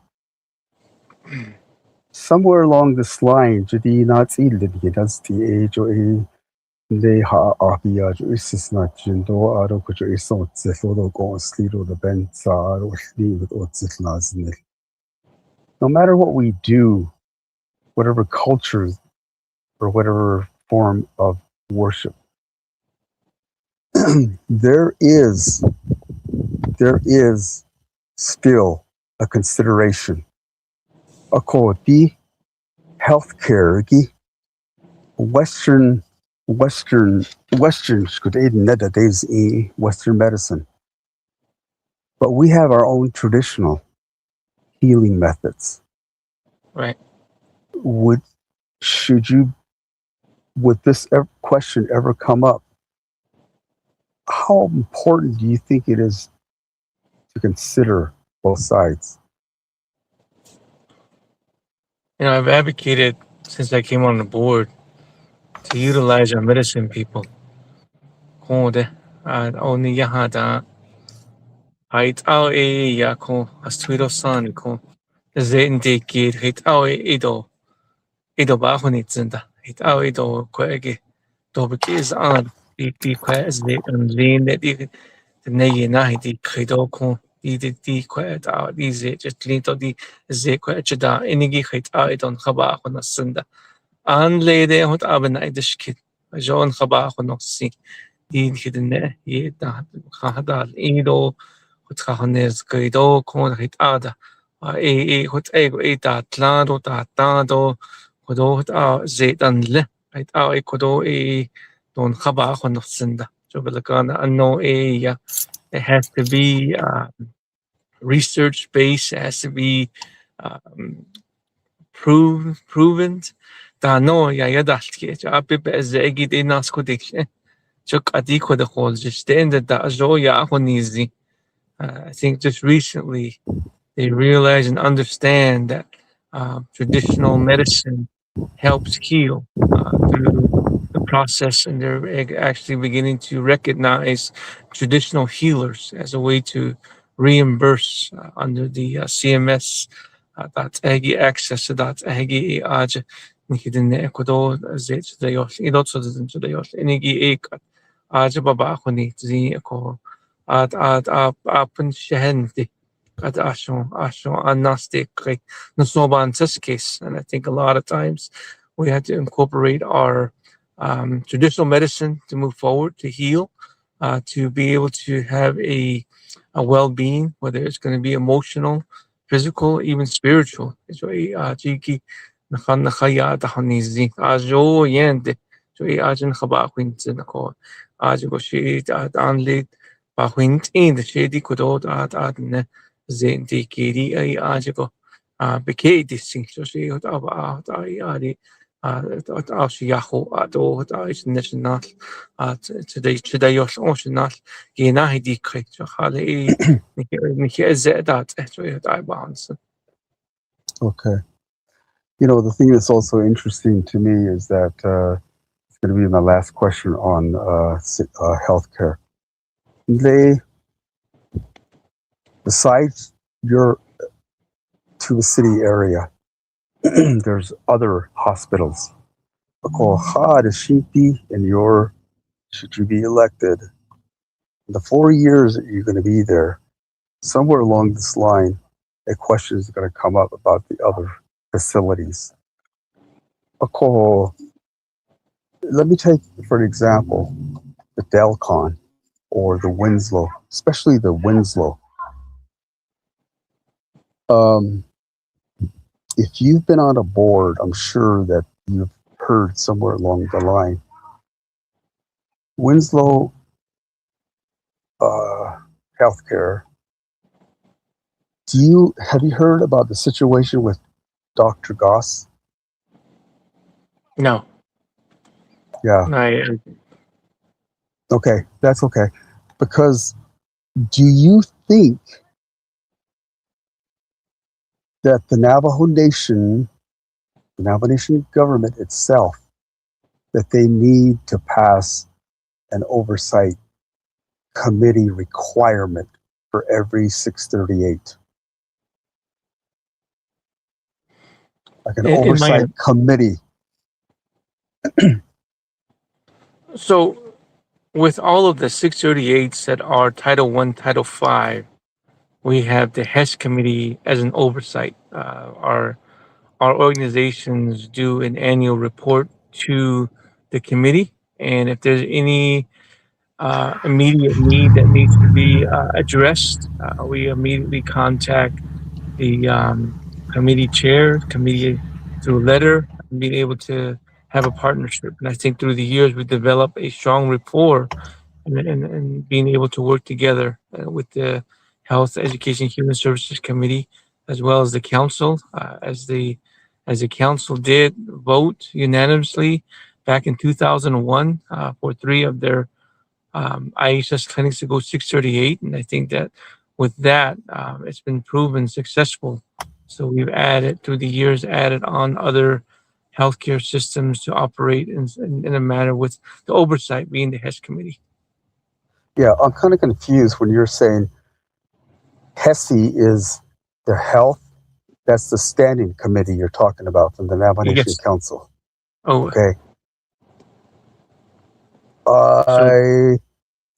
Somewhere along this line, jadi not illi that's the age or they ha abia is not jindo aro kujo iso zelo go sliro the ben sa or sleep or zitlaznil. No matter what we do, whatever cultures or whatever form of worship, there is still a consideration. Akoti healthcare Western Western medicine. But we have our own traditional healing methods. Right. Would this question ever come up? How important do you think it is to consider both sides? I've advocated since I came on the board to utilize our medicine people. Only yahada height out a yako as tweedo son ko zen dekid hit out ido bahonitzinda hit out ido quege dobekis on the quest and lean that the negi nahi di credo ko di quet out these just lean to the zequechada inigi hit out on haba on a sunda. Anleden hot aben idishkit. John Haba honosi. Did hidden ye that Hadal Ido, Hothanes Gaido, Kon hit Ada, hot ego tatlado tatado kodo zetanle right kodo don khaba khonofsenda so belakana anno yeah it has to be research based, it has to be um, proven da no ya ya dalke ja be zegi de nas kodek chok adi kod khol just da zo ya khonizi I think just recently they realize and understand that traditional medicine helps heal through the process, and they're actually beginning to recognize traditional healers as a way to reimburse under the CMS. That egi access to that egi aj nikidin Ecuador zet de yos idot so de yos enigi ek aj baba khoni zi ko ad apun shehenti at Ashon Agnostic like Nusoban case. And I think a lot of times we had to incorporate our traditional medicine to move forward, to heal, to be able to have a well being, whether it's going to be emotional, physical, even spiritual. So, Chiki, Nakhanakaya, Tahanizi, Ajo Yende, so Ajin Habaquin, Ajo Shi, Anlit, Bahuint in the shady Kudot at زين تيكيري أي آجكو بكيدي سينكشو شيء أبا أي آدي أشي ياخو أدو أيش نشنال تدي يوش أوشنال يناهي دي كريك شو خالي نكي أزداد شو يدعي بانس. Okay. You know, the thing that's also interesting to me is that it's going to be my last question on healthcare. They, besides your Tuba City area, there's other hospitals. And should you be elected, in the 4 years that you're going to be there, somewhere along this line, a question is going to come up about the other facilities. Let me take, for an example, the Delcon or the Winslow, especially the Winslow. If you've been on a board, I'm sure that you've heard somewhere along the line. Winslow Healthcare. Have you heard about the situation with Dr. Goss? No. Yeah. Okay, that's okay. Because do you think that the Navajo Nation government itself, that they need to pass an oversight committee requirement for every 638? Like an oversight committee. So, with all of the 638s that are Title I, Title V, we have the HESH committee as an oversight. Our organizations do an annual report to the committee, and if there's any immediate need that needs to be addressed, we immediately contact the committee chair, committee through letter, and being able to have a partnership. And I think through the years, we developed a strong rapport and being able to work together with the Health, Education, Human Services Committee, as well as the council, as the council did vote unanimously back in 2001 for 3 of their IHS clinics to go 638, and I think that with that, it's been proven successful. So we've added through the years, added on other healthcare systems to operate in a manner with the oversight being the HES committee. Yeah, I'm kind of confused when you're saying HESI is the health. That's the standing committee you're talking about from the Navajo Nation Council. Oh, okay.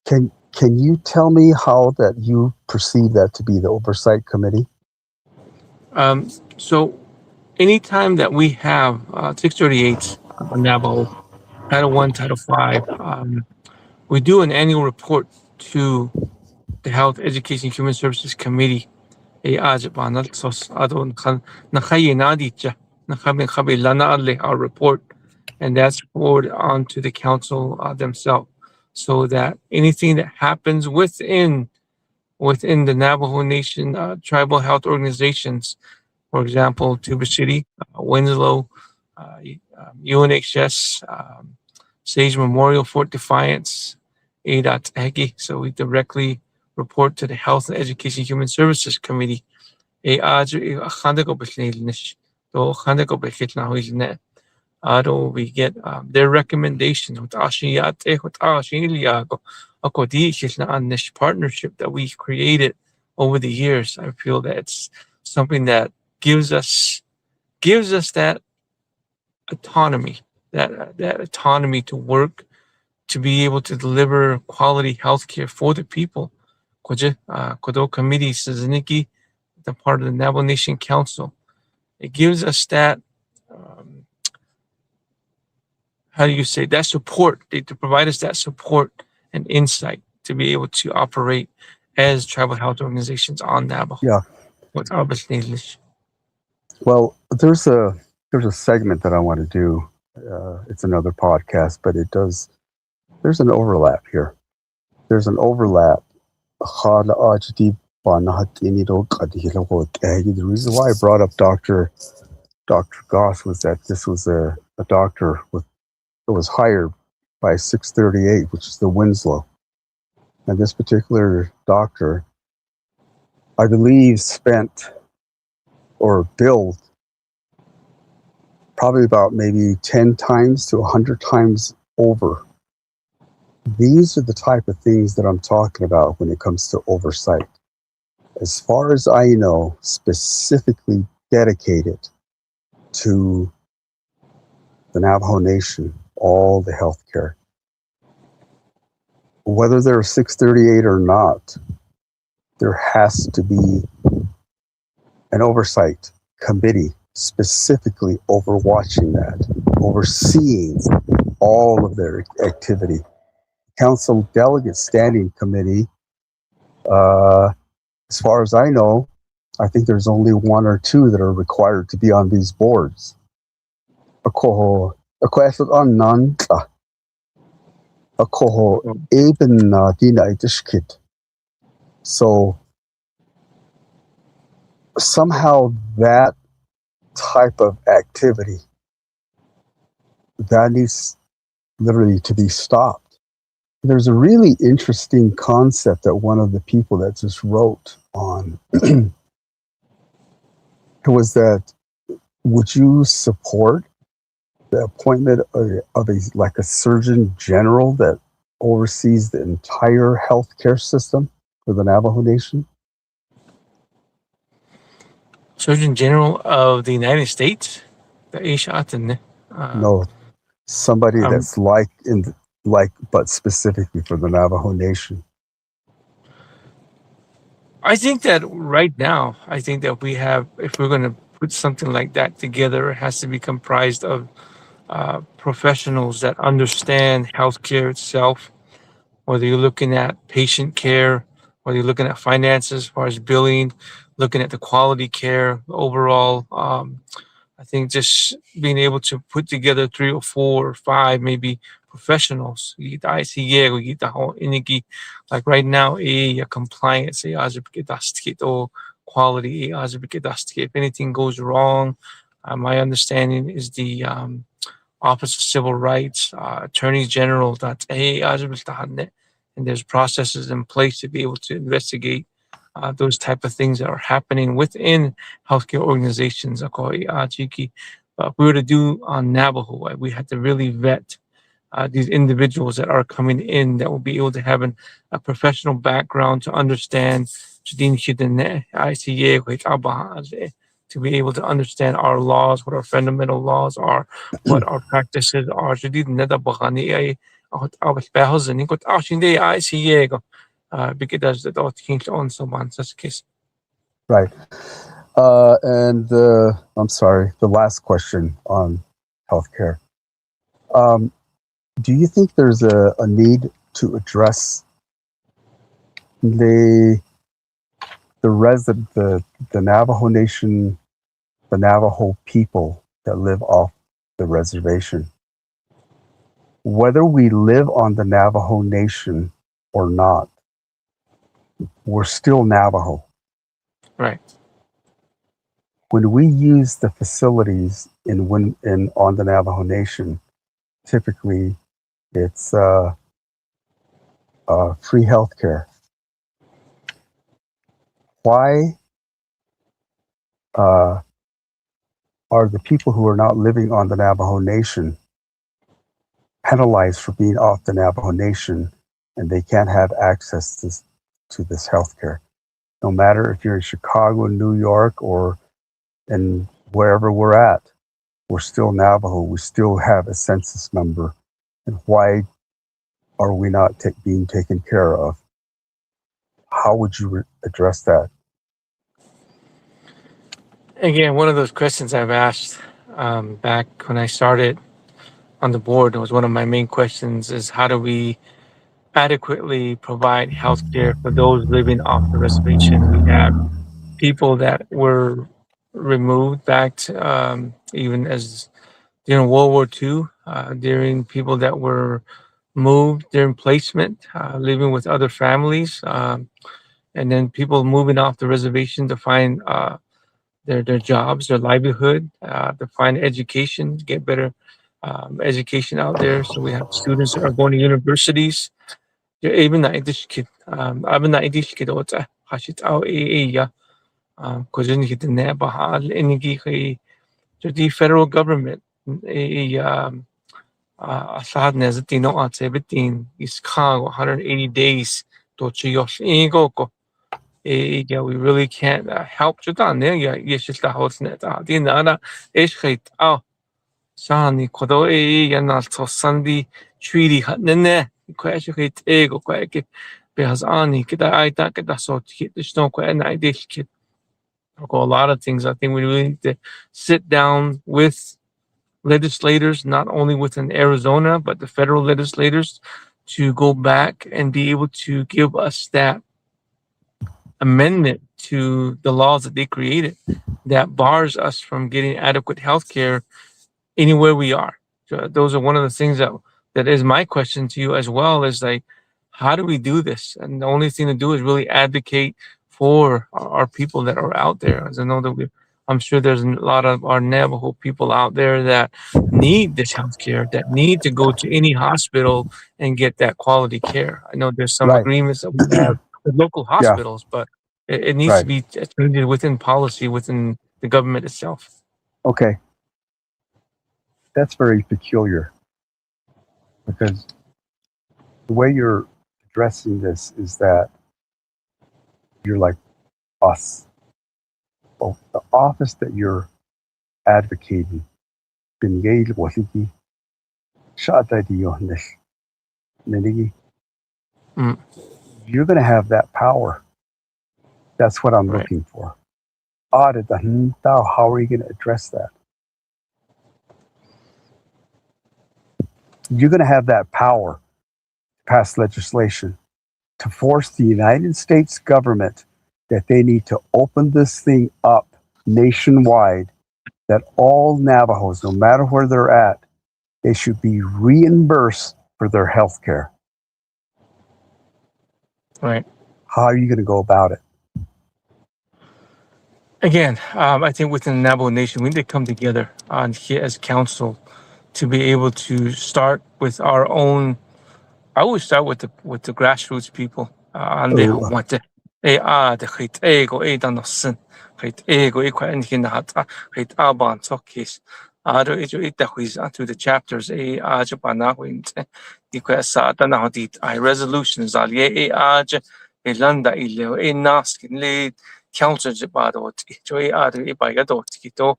Can you tell me how that you perceive that to be the oversight committee? So anytime that we have 638 on Navajo, Title I, Title V, we do an annual report to the Health, Education, Human Services Committee, Banal sos adon nakayinaditja nakabi our report, and that's forwarded on to the council themselves, so that anything that happens within the Navajo Nation tribal health organizations, for example, Tuba City, Winslow, UNHS, Sage Memorial, Fort Defiance, ADOT Hegi. So we directly report to the Health and Education Human Services Committee. We get their recommendations with on this partnership that we created over the years. I feel that it's something that gives us that autonomy, that autonomy to work, to be able to deliver quality healthcare for the people. Kodo Committee Sazaniki, the part of the Navajo Nation Council. It gives us that how do you say that support, to provide us that support and insight to be able to operate as tribal health organizations on Navajo. Yeah. What's Albert English? Well, there's a segment that I want to do. It's another podcast, but there's an overlap here. There's an overlap. The reason why I brought up Dr. Goss was that this was a doctor that was hired by 638, which is the Winslow. And this particular doctor, I believe, spent or billed probably about maybe 10 times to 100 times over. These are the type of things that I'm talking about when it comes to oversight. As far as I know, specifically dedicated to the Navajo Nation, all the healthcare. Whether they're 638 or not, there has to be an oversight committee specifically overwatching that, overseeing all of their activity. Council Delegate Standing Committee, as far as I know, I think there's only one or two that are required to be on these boards. So somehow that type of activity, that needs literally to be stopped. There's a really interesting concept that one of the people that just wrote on was that, would you support the appointment of a surgeon general that oversees the entire healthcare system for the Navajo Nation? Surgeon General of the United States? No, somebody that's but specifically for the Navajo Nation. I think that right now, we have, if we're going to put something like that together, it has to be comprised of professionals that understand healthcare itself, whether you're looking at patient care, whether you're looking at finances as far as billing, looking at the quality care overall. I think just being able to put together 3 or 4 or 5 maybe professionals. Like right now, compliance, quality, if anything goes wrong, my understanding is the Office of Civil Rights, Attorney General, and there's processes in place to be able to investigate those type of things that are happening within healthcare organizations. But if we were to do on Navajo, we had to really vet these individuals that are coming in that will be able to have a professional background to understand to be able to understand our laws, what our fundamental laws are, what our practices are. Because that all changed on someone such case. Right. And I'm sorry, the last question on healthcare. Do you think there's a need to address the the Navajo Nation, the Navajo people that live off the reservation, whether we live on the Navajo Nation or not, we're still Navajo. Right. When we use the facilities on the Navajo Nation, typically it's free health care. Why are the people who are not living on the Navajo Nation penalized for being off the Navajo Nation and they can't have access to this health care? No matter if you're in Chicago, New York, or in wherever we're at, we're still Navajo. We still have a census number. And why are we not being taken care of? How would you address that? Again, one of those questions I've asked back when I started on the board. It was one of my main questions: is how do we adequately provide health care for those living off the reservation? We have people that were removed back to, even as during World War II, during people that were moved during placement, living with other families, and then people moving off the reservation to find their jobs, their livelihood, to find education, get better education out there. So we have students that are going to universities. Even na English kid, I've na English kid what's hashit out ya, because you need to know bahal energy to the federal government. Asad nezatino at 17 is 180 days to chiyosh ingo. Yeah, we really can't help Jordan. Yeah, yes, just the house net. The nana is hate. Oh, Shani Kodo and also Sunday treaty hat nene. Quite hate ego quite because Ani get I get that sort of hit the snow quite an idea kid. A lot of things. I think we really need to sit down with legislators, not only within Arizona, but the federal legislators, to go back and be able to give us that amendment to the laws that they created that bars us from getting adequate health care anywhere we are. So those are one of the things that is my question to you as well, is like, how do we do this? And the only thing to do is really advocate for our people that are out there. As I know that I'm sure there's a lot of our Navajo people out there that need this health care, that need to go to any hospital and get that quality care. I know there's some Right. agreements that we have with local Yeah. hospitals, but it needs to Right. be treated within policy, within the government itself. Okay. That's very peculiar because the way you're addressing this is that you're like us. Well, the office that you're advocating, binigay wasiki, shata di yohnish, ninigi, Mm, you're going to have that power. That's what I'm right. looking for. How are you going to address that? You're going to have that power to pass legislation to force the United States government that they need to open this thing up nationwide, that all Navajos, no matter where they're at, they should be reimbursed for their health care. Right. How are you going to go about it? Again, I think within the Navajo Nation, we need to come together on here as council to be able to start with our own. I always start with the grassroots people. And they Oh, want to the hate ego dan no sin hate ego and hin hat hate aban so case. Do it ita quiz to the chapters Japana wins the quest na dit I resolutions al ye landa ileo naskin le council jabado joy to e by gadot kito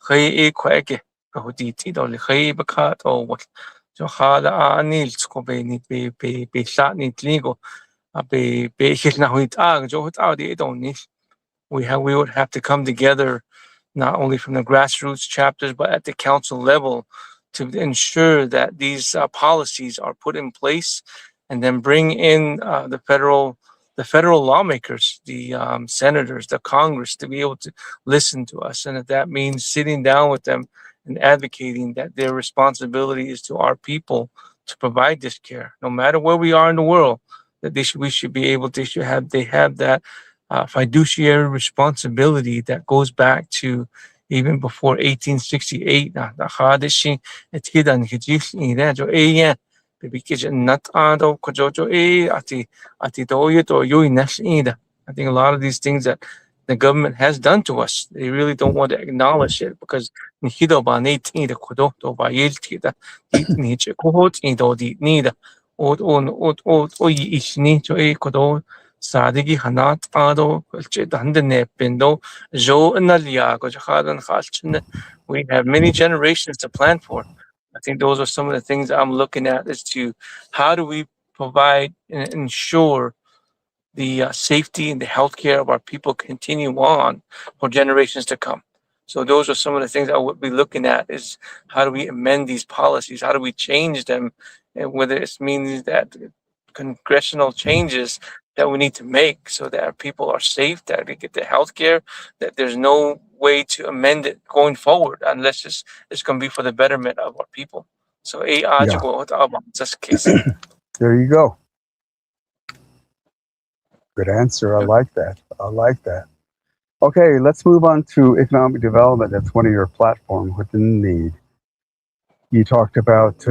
hey quake ho dit idol hey bakat or what. So hala anil sko be shat ni tligo be hit na huit jo hut di we would have to come together not only from the grassroots chapters but at the council level to ensure that these policies are put in place and then bring in the federal the federal lawmakers, the senators, the Congress, to be able to listen to us. And if that means sitting down with them and advocating that their responsibility is to our people to provide this care, no matter where we are in the world, that we should be able to, they have that fiduciary responsibility that goes back to even before 1868. I think a lot of these things that the government has done to us, they really don't want to acknowledge it because sadigi hanat ado hande pendo jo nalia we have many generations to plan for. I think those are some of the things I'm looking at as to how do we provide and ensure the safety and the healthcare of our people continue on for generations to come. So those are some of the things I would be looking at is how do we amend these policies? How do we change them? And whether it means that congressional changes that we need to make so that our people are safe, that they get the health care, that there's no way to amend it going forward unless it's going to be for the betterment of our people. So, Yeah. this case. There you go. Good answer. I like that. I like that. Okay, let's move on to economic development. That's one of your platforms within need. You talked about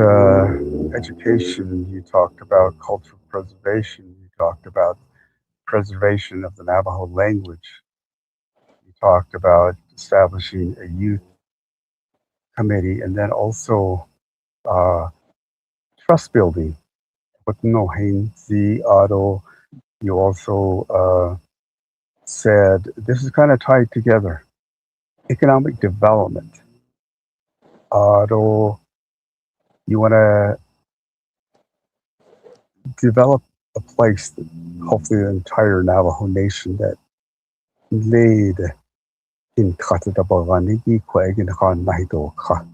education. You talked about cultural preservation. You talked about preservation of the Navajo language. You talked about establishing a youth committee and then also trust building. You also said this is kind of tied together. Economic development. You want to develop a place that hopefully the entire Navajo Nation that laid in Katatabaranigi Kwagin Han Nahido Ka.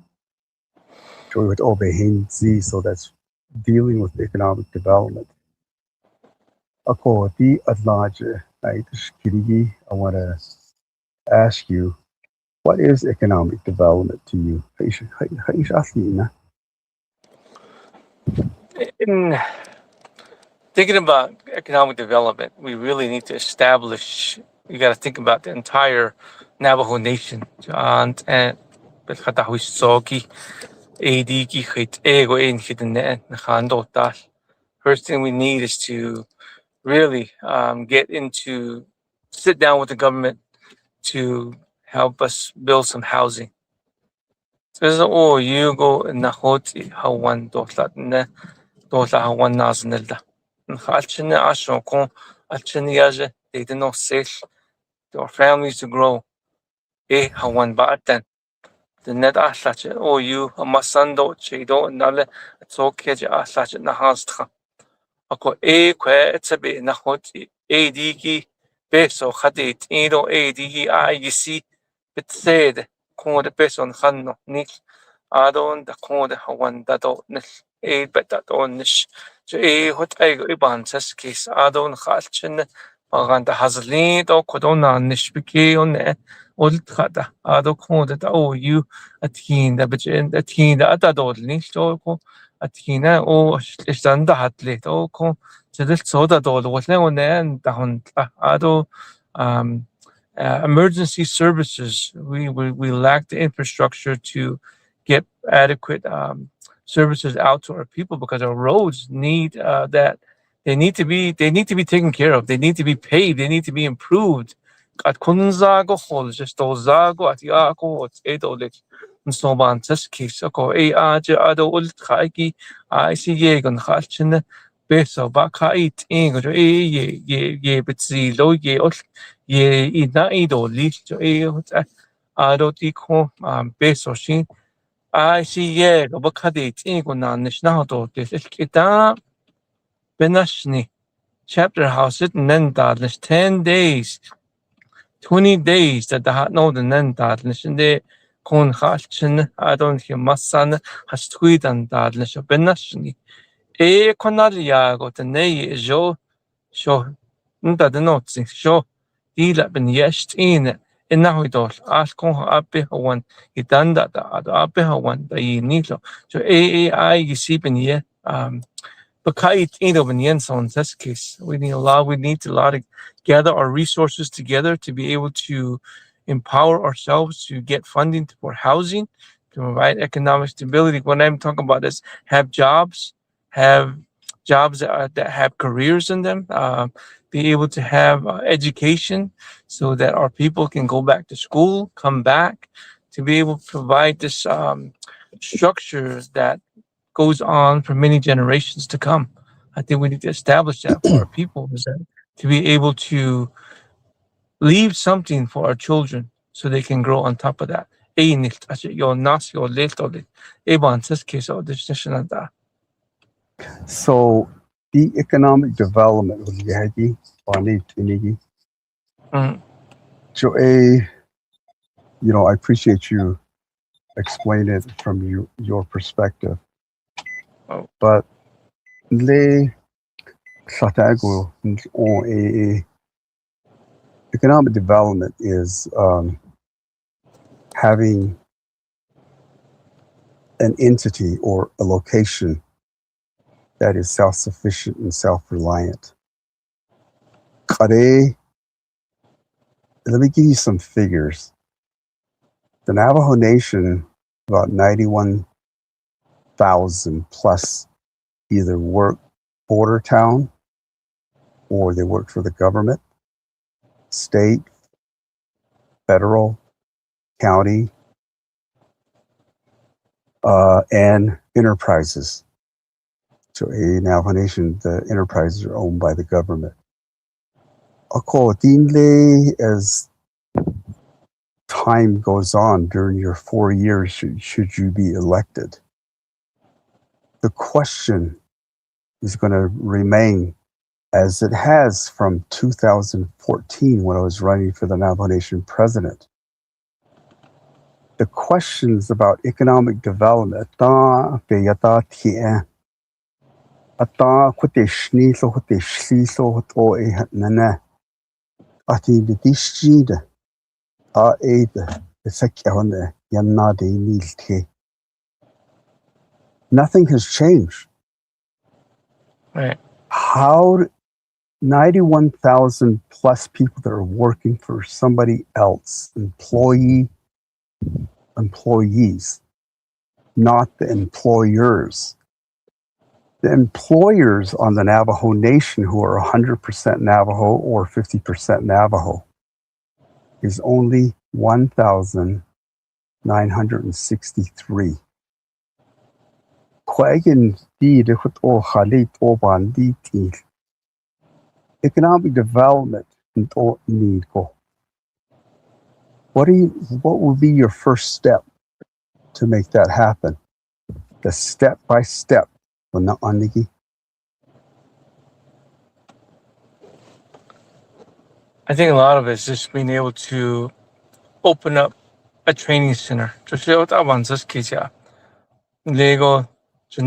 With Obehinzi, so that's dealing with economic development. Ako di adlaje Kirigi, I want to ask you, what is economic development to you? In thinking about economic development, we really need to establish, you got to think about the entire Navajo Nation. And first thing we need is to really sit down with the government to help us build some housing. So, you go in the hoti hawan hawan naznilda. Alchina ashon alchiniaje, they did not sell their families to grow. Hawan ba'atan. The net ahlache, you a masando, chedo, nale, it's okay, ahlache nahastra. Ako kwe, it's a bit nahoti, diki, peso, hadit, diki, IGC, but said, con the peso on hanno, nick, adon, the con the hawan dato, nish, bet that on nish. So what I go iban says case, adon halchin, paganda hazlin, or codona, nish, biki on there. Old khata ado con that you at kin the bitchin at kin the atadol nisto at kina istanda hatlet con so this soda dol was now and then down ado emergency services. We lack the infrastructure to get adequate services out to our people because our roads need that they need to be taken care of. They need to be paved. They need to be improved. At kunzago hol just zago at yako at edolit so ban case ako ado ult kaiki I see yegon halchin beso ba kait ingo ye bitsi lo ye ot ye ina idoli ado tiko beso shin I see yego ba kadit ingo na nishna do kita benashni chapter house it nendadlish 10 days 20 days that the hot no the nendadlish and they kon halchin I don't hear masan has tweet and dadlish benashni Konalia got a nay jo show Nta de notsi sho dila ben yesht in innahu idol al kon ape hawan itanda da ape hawan da yinilo so AI you ben ye Bakait Indo Benyenso in this case. We need a lot of gather our resources together to be able to empower ourselves to get funding for housing, to provide economic stability. What I'm talking about is have jobs that have careers in them, be able to have education so that our people can go back to school, come back, to be able to provide this structure that goes on for many generations to come. I think we need to establish that for our people is that to be able to leave something for our children so they can grow on top of that. So the economic development of Yagi, Bani Tinigi, so I appreciate you explaining it from your perspective. Oh. But le Satago on economic development is having an entity or a location that is self-sufficient and self-reliant. Let me give you some figures. The Navajo Nation, about 91,000 plus either work border town or they work for the government, state, federal, county, and enterprises. So a Navajo Nation, the enterprises are owned by the government. As time goes on during your 4 years, should you be elected, the question is going to remain as it has from 2014 when I was running for the Navajo Nation president. The questions about economic development, nothing has changed. Right. How 91,000 plus people that are working for somebody else, employees, not the employers. The employers on the Navajo Nation who are 100% Navajo or 50% Navajo is only 1,963. Economic development need go. What would be your first step to make that happen? The step by step. I think a lot of it is just being able to open up a training center. Lego, a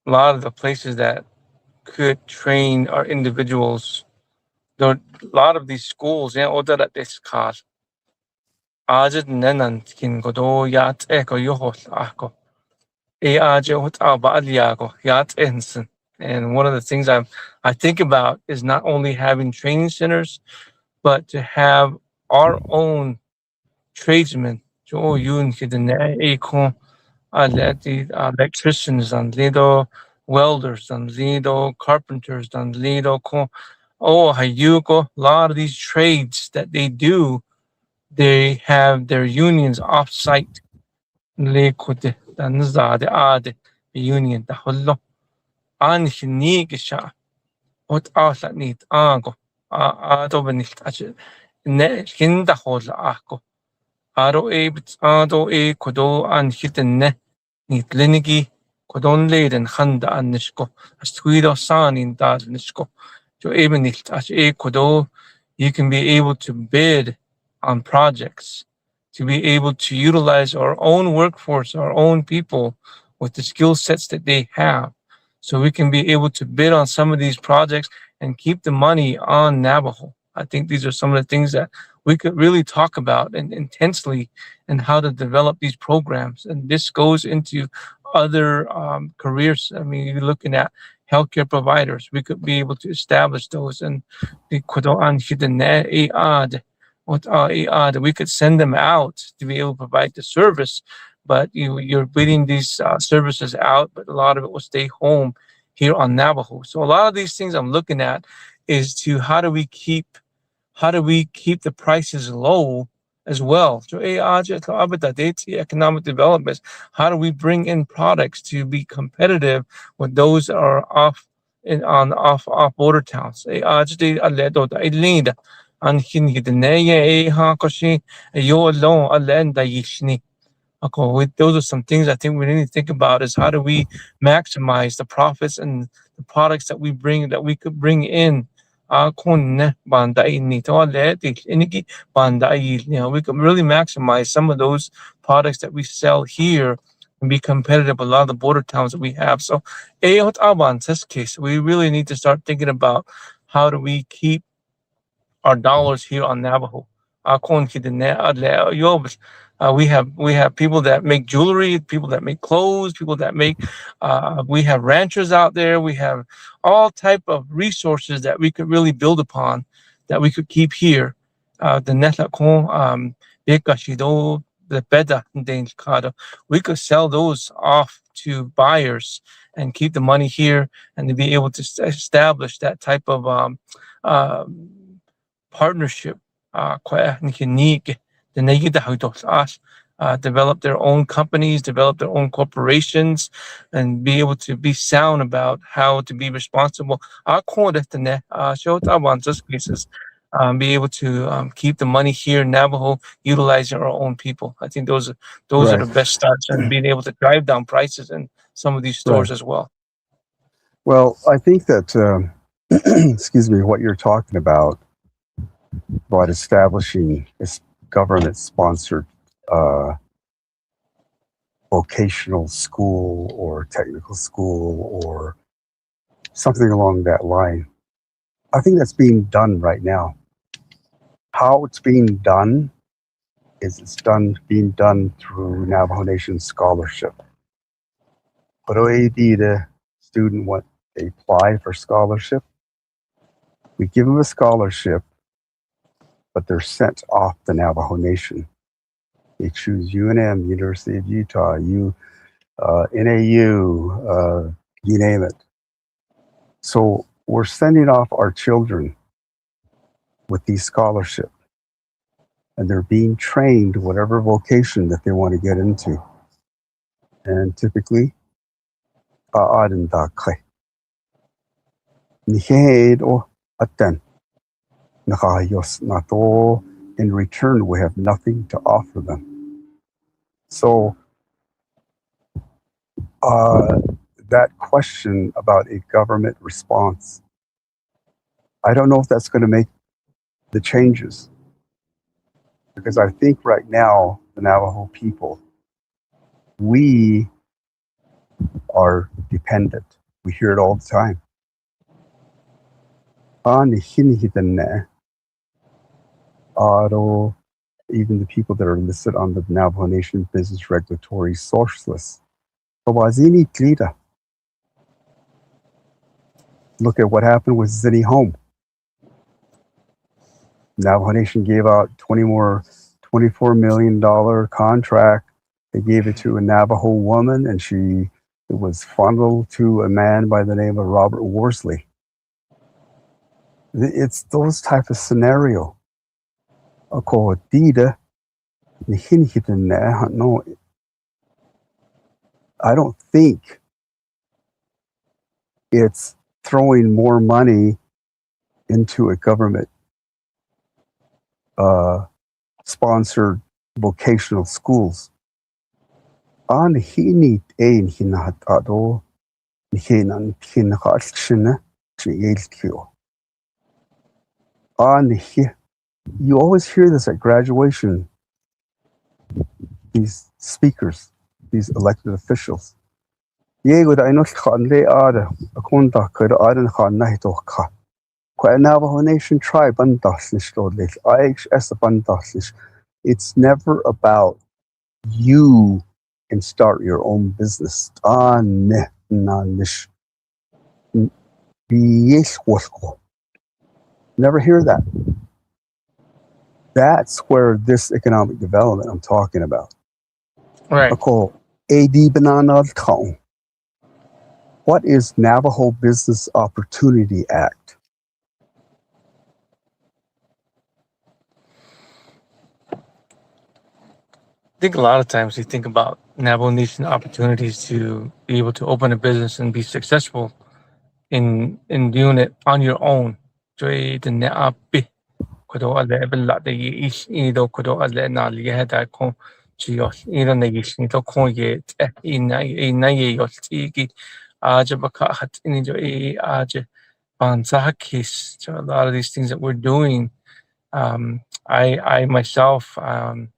lot of the places that could train our individuals. There are a lot of these schools, order that this card. Ajit nenan kin godo yat eko yohol ako. And one of the things I think about is not only having training centers, but to have our own tradesmen. Electricians and lido, welders and lido, carpenters and lido. A lot of these trades that they do, they have their unions off site. Lekode dan zade ade union da hollo an hinige sha ot asla nit ago a to benicht ach ne hinda holla ako aro bit ado kodo an hitenne nit lenigi kodon leden handa an nishko as tuido san in dal nishko to benicht ach kodo you can be able to bid on projects, to be able to utilize our own workforce, our own people with the skill sets that they have. So we can be able to bid on some of these projects and keep the money on Navajo. I think these are some of the things that we could really talk about and intensely, and how to develop these programs. And this goes into other careers. I mean, you're looking at healthcare providers. We could be able to establish those, and we could we could send them out to be able to provide the service. But you're bidding these services out, but a lot of it will stay home here on Navajo. So a lot of these things I'm looking at is to how do we keep the prices low as well? So economic development. How do we bring in products to be competitive with those that are off border towns? An hinhidneya ha koshi yo alone alen da yishni. Okay, those are some things I think we need to think about, is how do we maximize the profits and the products that we could bring in. We could really maximize some of those products that we sell here and be competitive with a lot of the border towns that we have. So, in this case, we really need to start thinking about how do we keep our dollars here on Navajo. We have people that make jewelry, people that make clothes, people that make. We have ranchers out there. We have all type of resources that we could really build upon, that we could keep here. The netlakon, the beda, we could sell those off to buyers and keep the money here, and to be able to establish that type of uh, partnership. Develop their own companies, develop their own corporations, and be able to be sound about how to be responsible. Just cases, be able to keep the money here in Navajo, utilizing our own people. I think those are Right. the best starts, and being able to drive down prices in some of these Right. stores as well. Well, I think that, excuse me, what you're talking about establishing this government-sponsored uh, vocational school or technical school or something along that line. I think that's being done right now. How it's being done is being done through Navajo Nation scholarship. But the student they apply for scholarship. We give them a scholarship, but they're sent off the Navajo Nation. They choose UNM, University of Utah, NAU, you name it. So we're sending off our children with these scholarships, and they're being trained whatever vocation that they want to get into. And typically, in return, we have nothing to offer them. So that question about a government response, I don't know if that's going to make the changes. Because I think right now, the Navajo people, we are dependent. We hear it all the time. Even the people that are listed on the Navajo Nation Business Regulatory Source List. Look at what happened with Zini Home. Navajo Nation gave out $24 million contract. They gave it to a Navajo woman, and it was funneled to a man by the name of Robert Worsley. It's those type of scenario. No, I don't think it's throwing more money into a government sponsored vocational schools. You always hear this at graduation, these speakers, these elected officials. Navajo Nation tribe it's never about you can start your own business. Never hear that. That's where this economic development I'm talking about. Right. What is Navajo Business Opportunity Act? I think a lot of times we think about Navajo Nation opportunities to be able to open a business and be successful in doing it on your own. Joy the ne api kudo ale bella de ish ido kudo ale na liye da kon chios ido ne ish ni to kon ye ina ye yos tiki aja baka hat ini jo aja bansakis. So a lot of these things that we're doing, I myself, I'm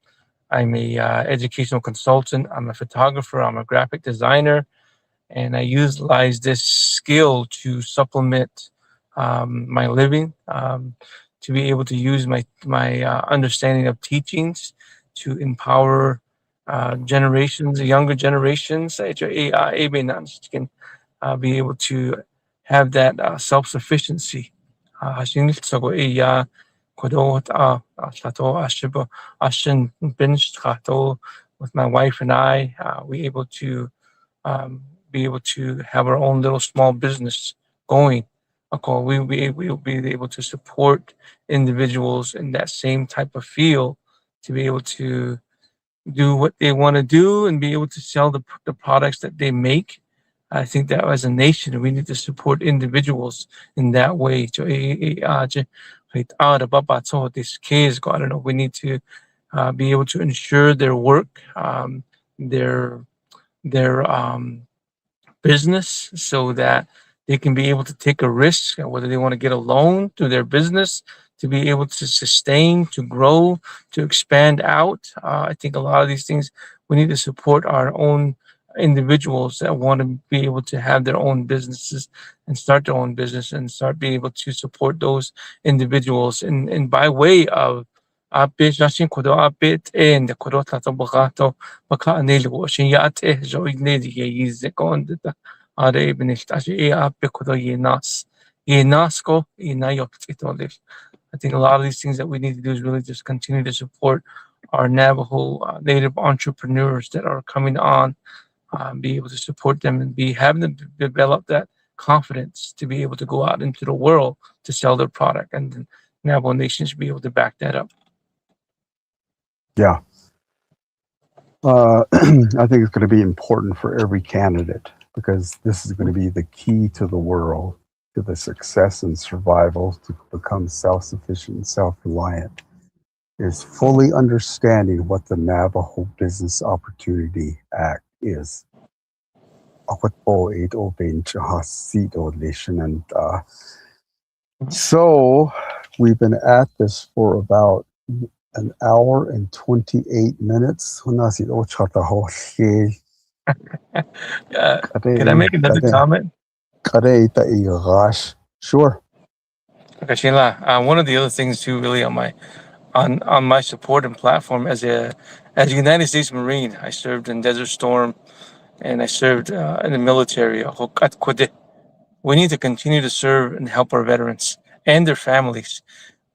a educational consultant. I'm a photographer. I'm a graphic designer, and I utilize this skill to supplement my living, to be able to use my understanding of teachings to empower generations, younger generations, can be able to have that self-sufficiency. With my wife and I, we able to be able to have our own little small business going. We'll be able to support individuals in that same type of field to be able to do what they want to do and be able to sell the products that they make. I think that as a nation, we need to support individuals in that way. So, this case, I don't know. We need to be able to ensure their work, their their business, so that they can be able to take a risk, whether they want to get a loan to their business to be able to sustain, to grow, to expand out. I think a lot of these things we need to support our own individuals that want to be able to have their own businesses and start their own business and start being able to support those individuals and by way of apit nashin kodo apit and the kodo tato bakato baka anelu shin yat jo ignedi ye is the condita are benist as e apit kodo ye nasko ye nayok itolish. I think a lot of these things that we need to do is really just continue to support our Navajo native entrepreneurs that are coming on, be able to support them and be having them develop that confidence to be able to go out into the world to sell their product, and the Navajo Nation should be able to back that up. Yeah. I think it's going to be important for every candidate because this is going to be the key to the world, to the success and survival, to become self-sufficient and self-reliant, is fully understanding what the Navajo Business Opportunity Act is. So we've been at this for about an hour and 28 minutes. Can I make another comment? Sure. Okay, Sheila, one of the other things too, really on my support and platform as a United States Marine, I served in Desert Storm and I served in the military. We need to continue to serve and help our veterans and their families.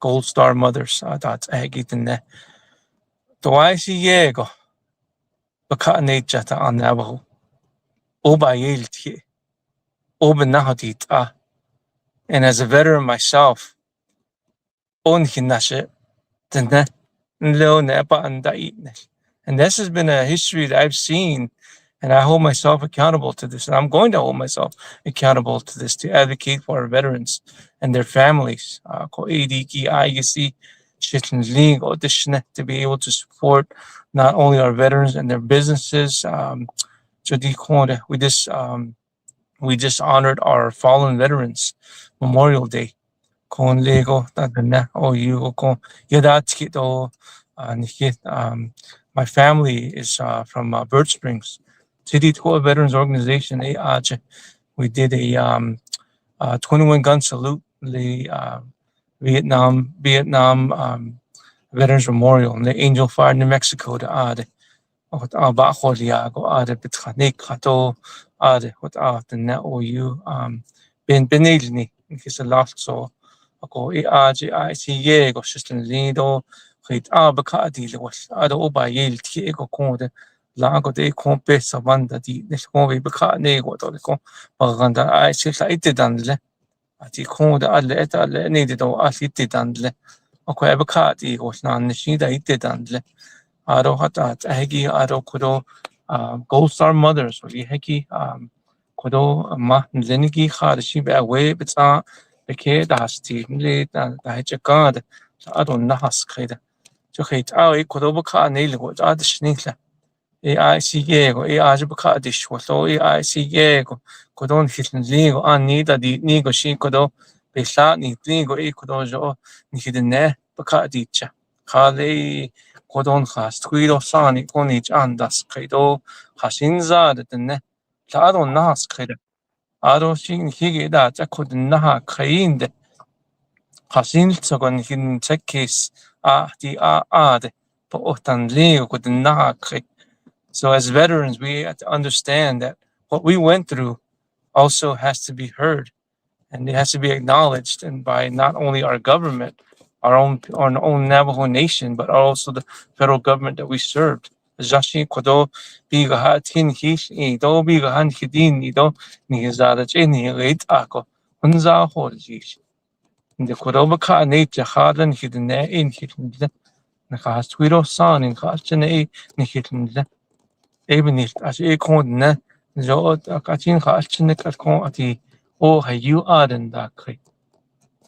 Gold Star mothers. That's Diego. Baka Jata on Navajo. Oba Yelti. Oba Nahadit. And as a veteran myself, on Hinashe, and this has been a history that I've seen, and I hold myself accountable to this, and I'm going to hold myself accountable to this to advocate for our veterans and their families. To be able to support not only our veterans and their businesses. We just honored our fallen veterans Memorial Day. Con Lego na o you con my family is from Birch Springs. City Tour Veterans Organization. We did a 21 gun salute the Vietnam Veterans Memorial, the Angel Fire, New Mexico, the what ba Holiago, the Petchanik, Hato, what the net or you Ben Benelni, in case a lot so. Ako I see ye go system lindo, hit Abacadi was other oba yell tiego conde, lago de compe savanda di nesconve beca nego to the con, Baganda I see I did dandle, at the conde alle et alle needed or as it did dandle. Ako Abacadi was non nishida it did dandle. Aro hatat hegi aro kudo gold star mothers or heki kudo ma zenigi hard she be away beta beke da hasti le da hechakad ado nahas kreda so het au kudo baka neil go da shnitla I see go aj baka dish so I see go kudon hitn ligo an ni da di ni go shi kudo be sa ni ligo kudo jo ni hidne baka dicha khale kodon khas twido sani konich andas kaido hasinza de ne lado nas kaida aro shin hige da ta kod naha kainde hasin tsogon hin tsekis di de po otan leo kod naha kai. So as veterans we have to understand that what we went through also has to be heard and it has to be acknowledged and by not only our government, our own Navajo nation, but also the federal government that we served. Jashi kodo biga ha tin hish do biga han hidin do ni zada cheni late ako unza holjish. The kodo baka nature harden hidden in hidden na khas twiro san in khas chene ni hidden even nicht as e kon ne zo akachin khas chene kon ati o hayu aden da kai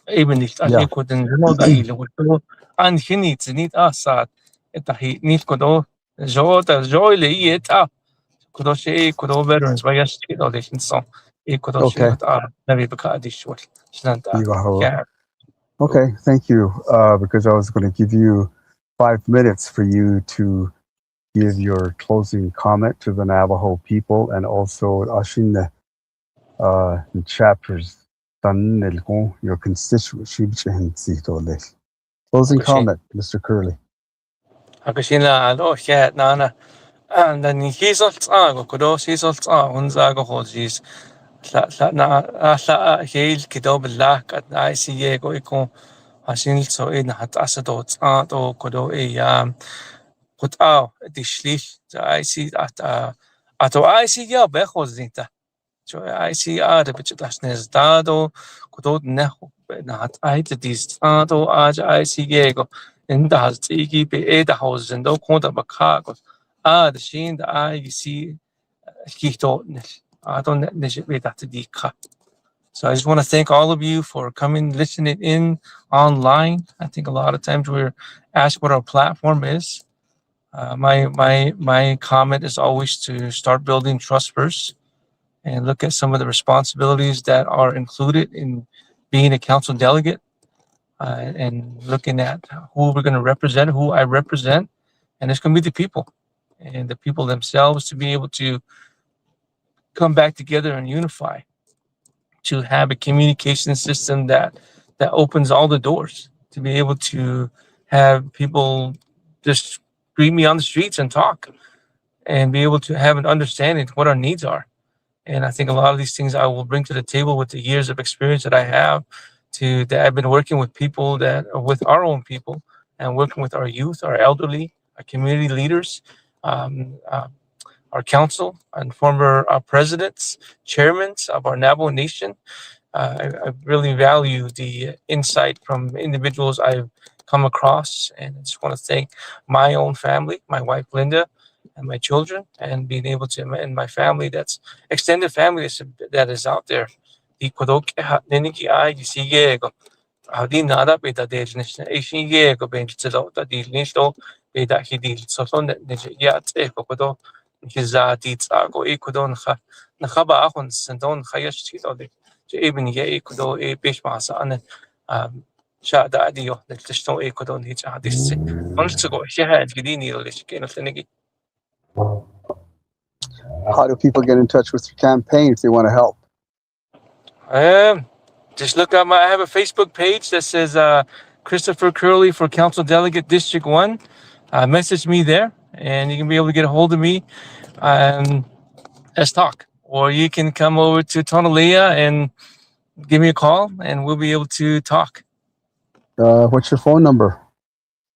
even nicht as e kon no da ile ko an hinit nit asat eta hi nit kodo zo da zo ile eta kodo she kodo veterans by yes do this so e kodo she hat never baka di short snanta yeah. Okay, thank you. Because I was going to give you 5 minutes for you to give your closing comment to the Navajo people and also Ashin chapters your constituency. Closing comment, Mr. Curley. Akashina alo yeah nana and then he's all kodo he's all unzago hojis na heil kido belak at ICA go iko hasin so in hat asado to kodo put out the schlich I see at IC ja behozinta so I see the bit das nes dado kodo ne na hat aite dis to ICA go in the has tiki be the houses and do konta bakago the shin the IC kito I don't be that the so I just want to thank all of you for coming, listening in online. I think a lot of times we're asked what our platform is. My comment is always to start building trust first and look at some of the responsibilities that are included in being a council delegate and looking at who we're going to represent, who I represent, and it's going to be the people and the people themselves to be able to come back together and unify, to have a communication system that opens all the doors, to be able to have people just greet me on the streets and talk and be able to have an understanding of what our needs are. And I think a lot of these things I will bring to the table with the years of experience that I have that I've been working with people that are with our own people and working with our youth, our elderly, our community leaders, our council and former presidents, chairmen of our Navajo Nation. I really value the insight from individuals I've come across, and I just want to thank my own family, my wife Linda, and my children, and being able to, and my family, that's extended family that is out there. Di nada beta del nishna ishin ye go bench to the deal nishto beta he deal so son that yat kodo his deeds go ekodon nakaba akon sendon hayash tito de even ye kodo e bishmasa and sha da dio that tishto ekodon hich this once to go she had gidini lish kenothenigi. How do people get in touch with your campaign if they want to help? Just look up I have a Facebook page that says Christopher Curley for Council Delegate District 1. Message me there, and you can be able to get a hold of me. Let's talk. Or you can come over to Tonalea and give me a call, and we'll be able to talk. What's your phone number?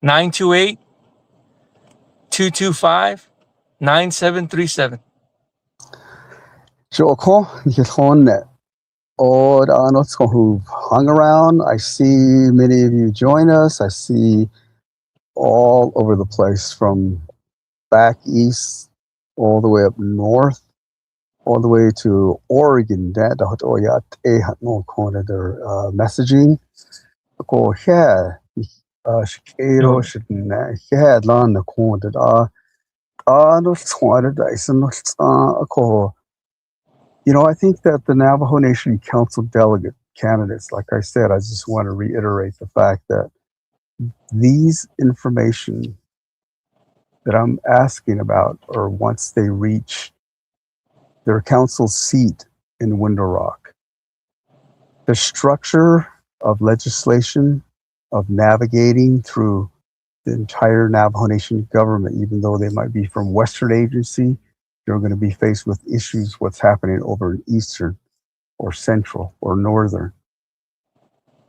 928-225-9737. Joko, who've hung around. I see many of you join us. I see all over the place, from back east all the way up north, all the way to Oregon. Their messaging. Go here. Shikero shouldn't head land the corner. I think that the Navajo Nation Council delegate candidates, like I said, I just want to reiterate the fact that these information that I'm asking about, or once they reach their council seat in Window Rock, the structure of legislation, of navigating through the entire Navajo Nation government, even though they might be from Western agency, they're going to be faced with issues, what's happening over in Eastern or Central or Northern.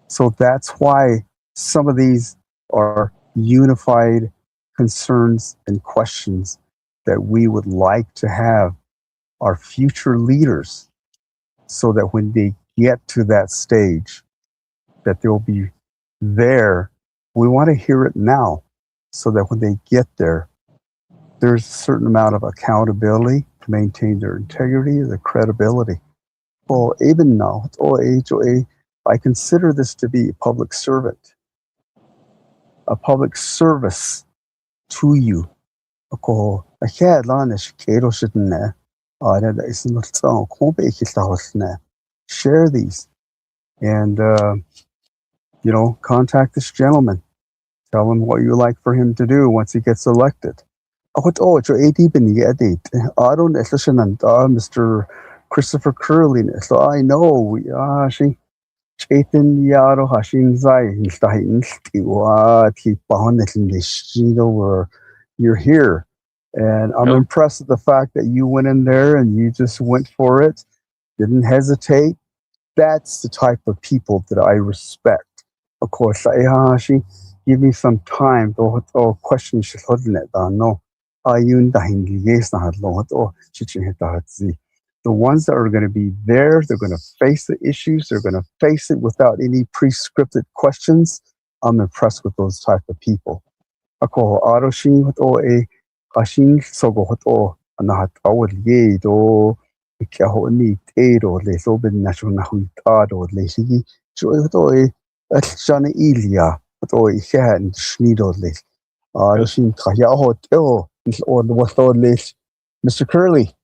So that's why some of these are unified concerns and questions that we would like to have our future leaders, so that when they get to that stage, that they'll be there. We want to hear it now, so that when they get there, there's a certain amount of accountability to maintain their integrity, their credibility. Well, even now, I consider this to be a public servant, a public service to you. Share these, and contact this gentleman. Tell him what you like for him to do once he gets elected. Mr. Christopher Curley. So I know you're here. And I'm impressed with the fact that you went in there and you just went for it, didn't hesitate. That's the type of people that I respect. Of course, give me some time to question no. The ones that are going to be there, they're going to face the issues, they're going to face it without any pre-scripted questions. I'm impressed with those type of people. Mr. Curley.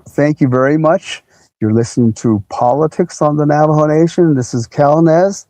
Thank you very much. You're listening to Politics on the Navajo Nation. This is Cal Nez.